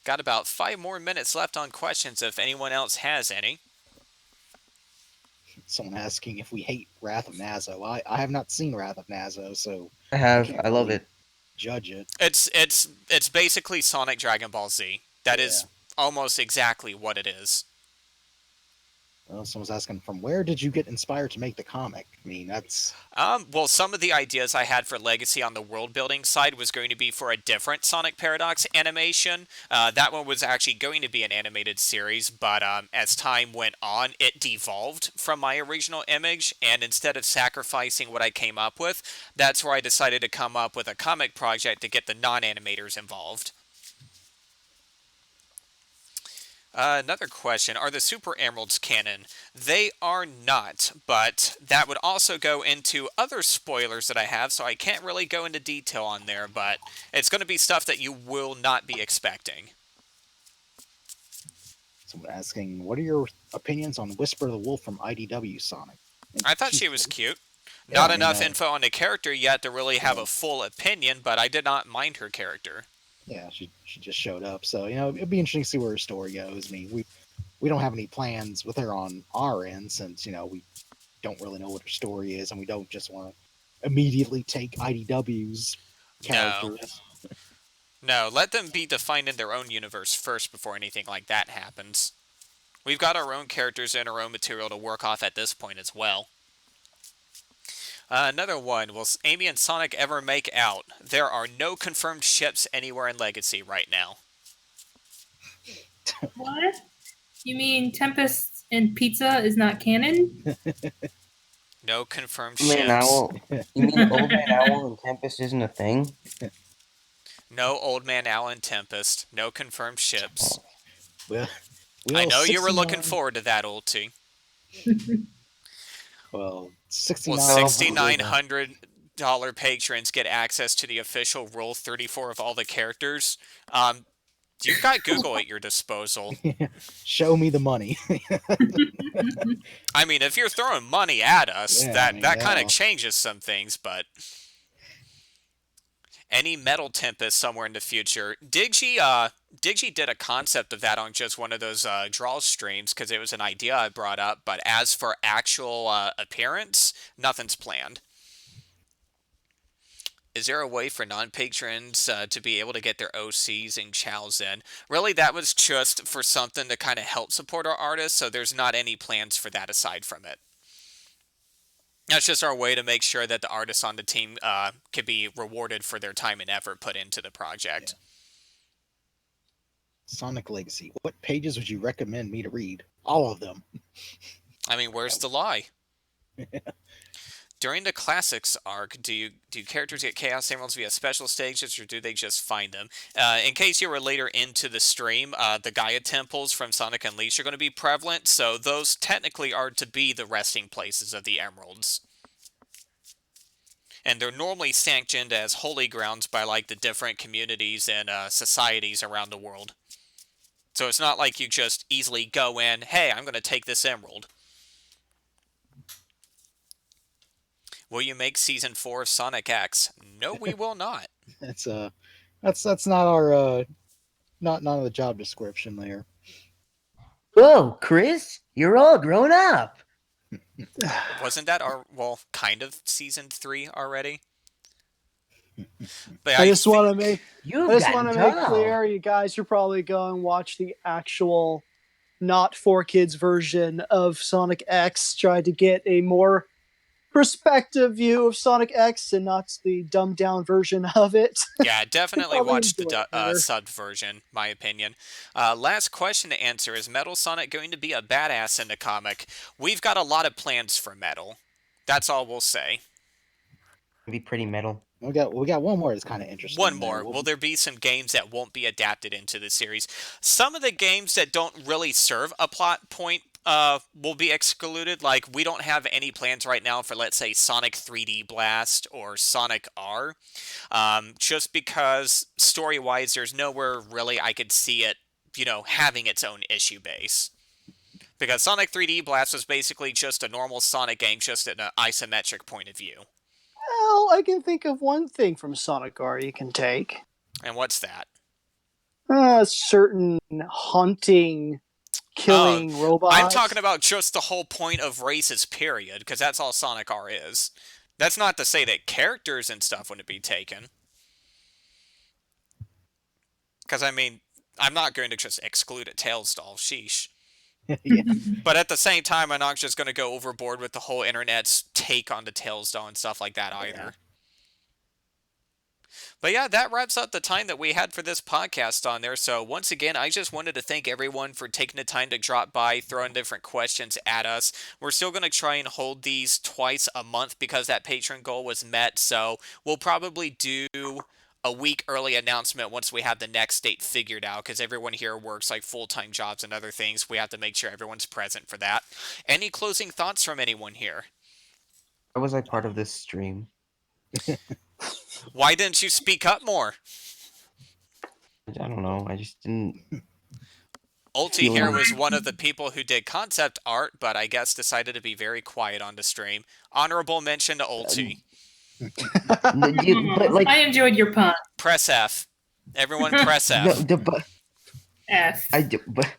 [SPEAKER 1] Got about 5 more minutes left on questions if anyone else has any.
[SPEAKER 2] Someone asking if we hate Wrath of Nazo. I have not seen Wrath of Nazo, so
[SPEAKER 5] I have.
[SPEAKER 2] can't
[SPEAKER 5] I love
[SPEAKER 2] really
[SPEAKER 5] it.
[SPEAKER 2] judge it.
[SPEAKER 1] It's basically Sonic Dragon Ball Z. That is
[SPEAKER 2] Yeah.
[SPEAKER 1] almost exactly what it is.
[SPEAKER 2] Well, someone's asking, from where did you get inspired to make the comic? I mean, that's
[SPEAKER 1] Well, some of the ideas I had for Legacy on the world building side was going to be for a different Sonic Paradox animation. That one was actually going to be an animated series, but as time went on, it devolved from my original image, and instead of sacrificing what I came up with, that's where I decided to come up with a comic project to get the non-animators involved. Another question, are the Super Emeralds canon? They are not, but that would also go into other spoilers that I have, so I can't really go into detail on there, but it's going to be stuff that you will not be expecting.
[SPEAKER 2] someone asking, what are your opinions on Whisper the Wolf from IDW Sonic? And
[SPEAKER 1] I thought
[SPEAKER 2] she's
[SPEAKER 1] she was
[SPEAKER 2] cool.
[SPEAKER 1] cute.
[SPEAKER 2] Yeah,
[SPEAKER 1] Not
[SPEAKER 2] I mean,
[SPEAKER 1] enough info on the character yet to really have
[SPEAKER 2] yeah.
[SPEAKER 1] a full opinion, but I did not mind her character.
[SPEAKER 2] Yeah, she just showed up. So, it'd be interesting to see where her story goes. I mean, we don't have any plans with her on our end since, we don't really know what her story is and we don't just want to immediately take IDW's
[SPEAKER 1] No.
[SPEAKER 2] characters.
[SPEAKER 1] No, let them be defined in their own universe first before anything like that happens. We've got our own characters and our own material to work off at this point as well. Another one, will Amy and Sonic ever make out? There are no confirmed ships anywhere in Legacy right now.
[SPEAKER 3] What? You mean Tempest and Pizza is not canon?
[SPEAKER 1] No confirmed
[SPEAKER 5] Old Man
[SPEAKER 1] ships.
[SPEAKER 5] Owl. You mean Old Man Owl and Tempest isn't a thing?
[SPEAKER 1] No Old Man Owl and Tempest. No confirmed ships.
[SPEAKER 2] Well,
[SPEAKER 1] I know you were
[SPEAKER 2] 69
[SPEAKER 1] looking forward to that, Ulti.
[SPEAKER 2] Well,
[SPEAKER 1] Will
[SPEAKER 2] 69
[SPEAKER 1] $6,900 patrons get access to the official Rule 34 of all the characters? You've got Google at your disposal.
[SPEAKER 2] Show me the money.
[SPEAKER 1] I mean, if you're throwing money at us,
[SPEAKER 2] Yeah,
[SPEAKER 1] that kind
[SPEAKER 2] yeah.
[SPEAKER 1] of changes some things, but any Metal Tempest somewhere in the future. Digi did a concept of that on just one of those draw streams because it was an idea I brought up, but as for actual appearance, nothing's planned. Is there a way for non-patrons to be able to get their OCs and chows in? Really, that was just for something to kind of help support our artists, so there's not any plans for that aside from it. That's just our way to make sure that the artists on the team can be rewarded for their time and effort put into the project.
[SPEAKER 2] Sonic Legacy. What pages would you recommend me to read? All of them.
[SPEAKER 1] I mean, where's the lie? During the Classics arc, do characters get Chaos Emeralds via special stages, or do they just find them? In case you were later into the stream, the Gaia Temples from Sonic Unleashed are going to be prevalent, so those technically are to be the resting places of the Emeralds. And they're normally sanctioned as holy grounds by like the different communities and societies around the world. So it's not like you just easily go in, hey, I'm going to take this emerald. Will you make Season 4 of Sonic X? No, we will not.
[SPEAKER 2] That's not our not the job description there.
[SPEAKER 5] Whoa, Chris, you're all grown up.
[SPEAKER 1] Wasn't that our, well, kind of Season 3 already? But
[SPEAKER 4] I just want to make
[SPEAKER 5] You've
[SPEAKER 4] I just
[SPEAKER 5] gotten
[SPEAKER 4] want to make
[SPEAKER 5] tall.
[SPEAKER 4] clear, you guys are probably going to watch the actual, not for kids version of Sonic X, try to get a more perspective view of Sonic X and not the dumbed down version of it.
[SPEAKER 1] Yeah, definitely
[SPEAKER 4] Probably
[SPEAKER 1] watch the
[SPEAKER 4] enjoy it better.
[SPEAKER 1] subbed version, my opinion. Last question to answer, is Metal Sonic going to be a badass in the comic? We've got a lot of plans for Metal. That's all we'll say.
[SPEAKER 5] Be pretty metal.
[SPEAKER 2] We got one more that's kind of interesting.
[SPEAKER 1] One more. Will there be some games that won't be adapted into the series? Some of the games that don't really serve a plot point will be excluded. Like, we don't have any plans right now for, let's say, Sonic 3D Blast or Sonic R. Just because, story-wise, there's nowhere really I could see it, having its own issue base. Because Sonic 3D Blast was basically just a normal Sonic game, just in an isometric point of view.
[SPEAKER 4] Well, I can think of one thing from Sonic R you can take.
[SPEAKER 1] And what's that?
[SPEAKER 4] Certain hunting, killing robots.
[SPEAKER 1] I'm talking about just the whole point of races, period, because that's all Sonic R is. That's not to say that characters and stuff wouldn't be taken. Because, I mean, I'm not going to just exclude a Tails doll, sheesh.
[SPEAKER 2] Yeah.
[SPEAKER 1] But at the same time, I'm not just going to go overboard with the whole internet's take on the Tales doll and stuff like that either. But yeah, that wraps up the time that we had for this podcast on there. So once again, I just wanted to thank everyone for taking the time to drop by, throwing different questions at us. We're still going to try and hold these twice a month because that patron goal was met. So we'll probably do a week early announcement once we have the next date figured out, because everyone here works like full-time jobs and other things. We have to make sure everyone's present for that. Any closing thoughts from anyone here?
[SPEAKER 5] How was I part of this stream?
[SPEAKER 1] Why didn't you speak up more?
[SPEAKER 5] I don't know. I just didn't.
[SPEAKER 1] Ulti here was one of the people who did concept art, but I guess decided to be very quiet on the stream. Honorable mention to Ulti.
[SPEAKER 5] But like,
[SPEAKER 3] I enjoyed your pun.
[SPEAKER 1] Press F. Everyone press F.
[SPEAKER 5] but
[SPEAKER 3] F.
[SPEAKER 5] but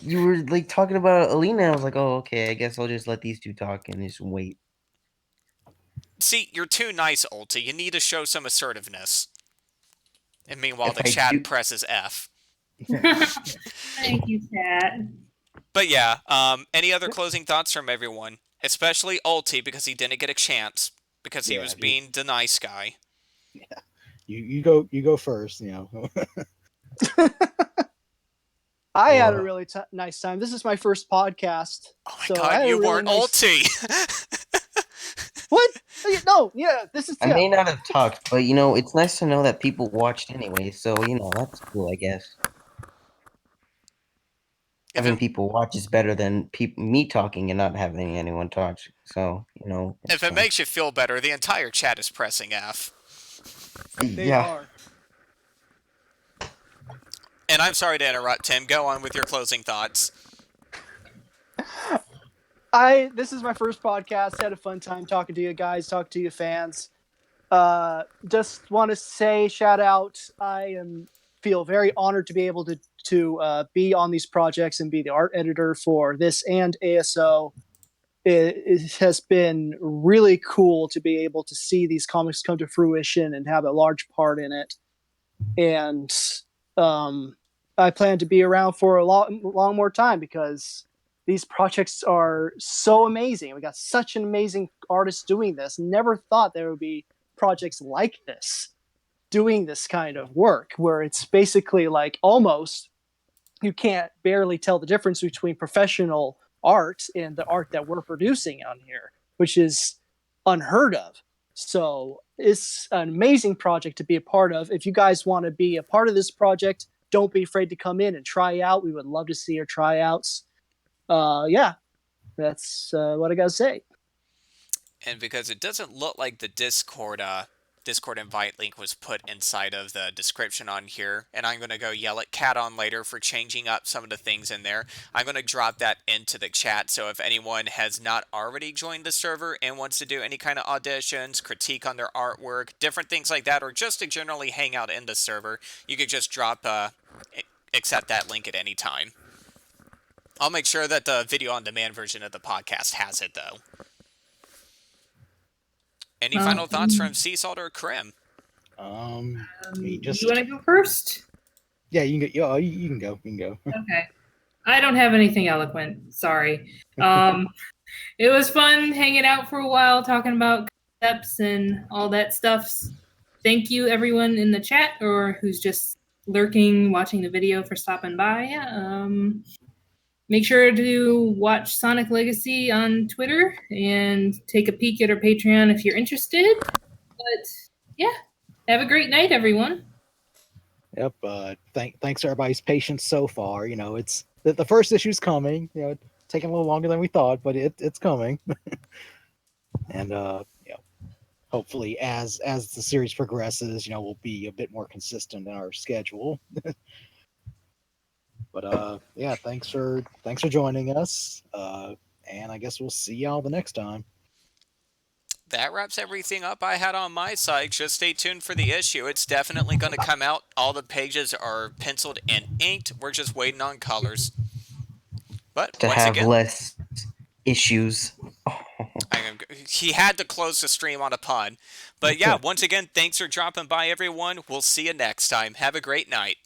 [SPEAKER 5] you were like talking about Alina. I was like, oh, okay. I guess I'll just let these two talk and just wait.
[SPEAKER 1] See, you're too nice, Ulti. You need to show some assertiveness. And meanwhile,
[SPEAKER 5] If
[SPEAKER 1] the
[SPEAKER 5] I
[SPEAKER 1] chat
[SPEAKER 5] do-
[SPEAKER 1] presses F.
[SPEAKER 3] Thank you, chat.
[SPEAKER 1] But yeah, any other closing thoughts from everyone? Especially Ulti, because he didn't get a chance. Because he
[SPEAKER 2] Yeah,
[SPEAKER 1] was being the nice guy.
[SPEAKER 2] You go first.
[SPEAKER 4] I had a
[SPEAKER 5] Well,
[SPEAKER 4] really nice time. This is my first podcast.
[SPEAKER 1] Oh my
[SPEAKER 4] So I
[SPEAKER 1] god,
[SPEAKER 4] had a
[SPEAKER 1] you
[SPEAKER 4] really
[SPEAKER 1] weren't
[SPEAKER 4] nice-
[SPEAKER 1] Ulti!
[SPEAKER 4] What? No, yeah, this is
[SPEAKER 5] I
[SPEAKER 4] Tim.
[SPEAKER 5] may not have talked, but it's nice to know that people watched anyway. So that's cool, I guess.
[SPEAKER 1] If
[SPEAKER 5] Having
[SPEAKER 1] it,
[SPEAKER 5] people watch is better than me talking and not having anyone talk. So it's
[SPEAKER 1] if it
[SPEAKER 5] fine.
[SPEAKER 1] makes you feel better, the entire chat is pressing F.
[SPEAKER 4] They
[SPEAKER 5] yeah.
[SPEAKER 4] are.
[SPEAKER 1] And I'm sorry to interrupt, Tim. Go on with your closing thoughts.
[SPEAKER 4] This is my first podcast. Had a fun time talking to you guys, talking to you fans. Just want to say shout out. Feel very honored to be able to be on these projects and be the art editor for this and ASO. It has been really cool to be able to see these comics come to fruition and have a large part in it. And I plan to be around for a long more time because these projects are so amazing. We got such an amazing artist doing this. Never thought there would be projects like this doing this kind of work where it's basically like almost you can't barely tell the difference between professional art and the art that we're producing on here, which is unheard of. So it's an amazing project to be a part of. If you guys want to be a part of this project, don't be afraid to come in and try out. We would love to see your tryouts. Yeah, that's what I got to say.
[SPEAKER 1] And because it doesn't look like the Discord invite link was put inside of the description on here, and I'm going to go yell at Cat on later for changing up some of the things in there. I'm going to drop that into the chat, so if anyone has not already joined the server and wants to do any kind of auditions, critique on their artwork, different things like that, or just to generally hang out in the server, you could just accept that link at any time. I'll make sure that the video on demand version of the podcast has it, though. Any final thoughts from Sea Salt or Crim?
[SPEAKER 2] Me just
[SPEAKER 3] You want to go first?
[SPEAKER 2] yeah, you can go. You can go. You can go.
[SPEAKER 3] Okay. I don't have anything eloquent. Sorry. It was fun hanging out for a while, talking about concepts and all that stuff. Thank you, everyone in the chat or who's just lurking, watching the video for stopping by. Make sure to watch Sonic Legacy on Twitter and take a peek at our Patreon if you're interested. But yeah, have a great night, everyone.
[SPEAKER 2] Yep. Thanks for everybody's patience so far. It's the first issue's coming. It's taking a little longer than we thought, but it's coming. And hopefully, as the series progresses, we'll be a bit more consistent in our schedule. But yeah, thanks for joining us. And I guess we'll see y'all the next time.
[SPEAKER 1] That wraps everything up I had on my side. Just stay tuned for the issue. It's definitely going to come out. All the pages are penciled and inked. We're just waiting on colors. But
[SPEAKER 5] To
[SPEAKER 1] once
[SPEAKER 5] have
[SPEAKER 1] again,
[SPEAKER 5] less issues.
[SPEAKER 1] he had to close the stream on a pun. But yeah, once again, thanks for dropping by, everyone. We'll see you next time. Have a great night.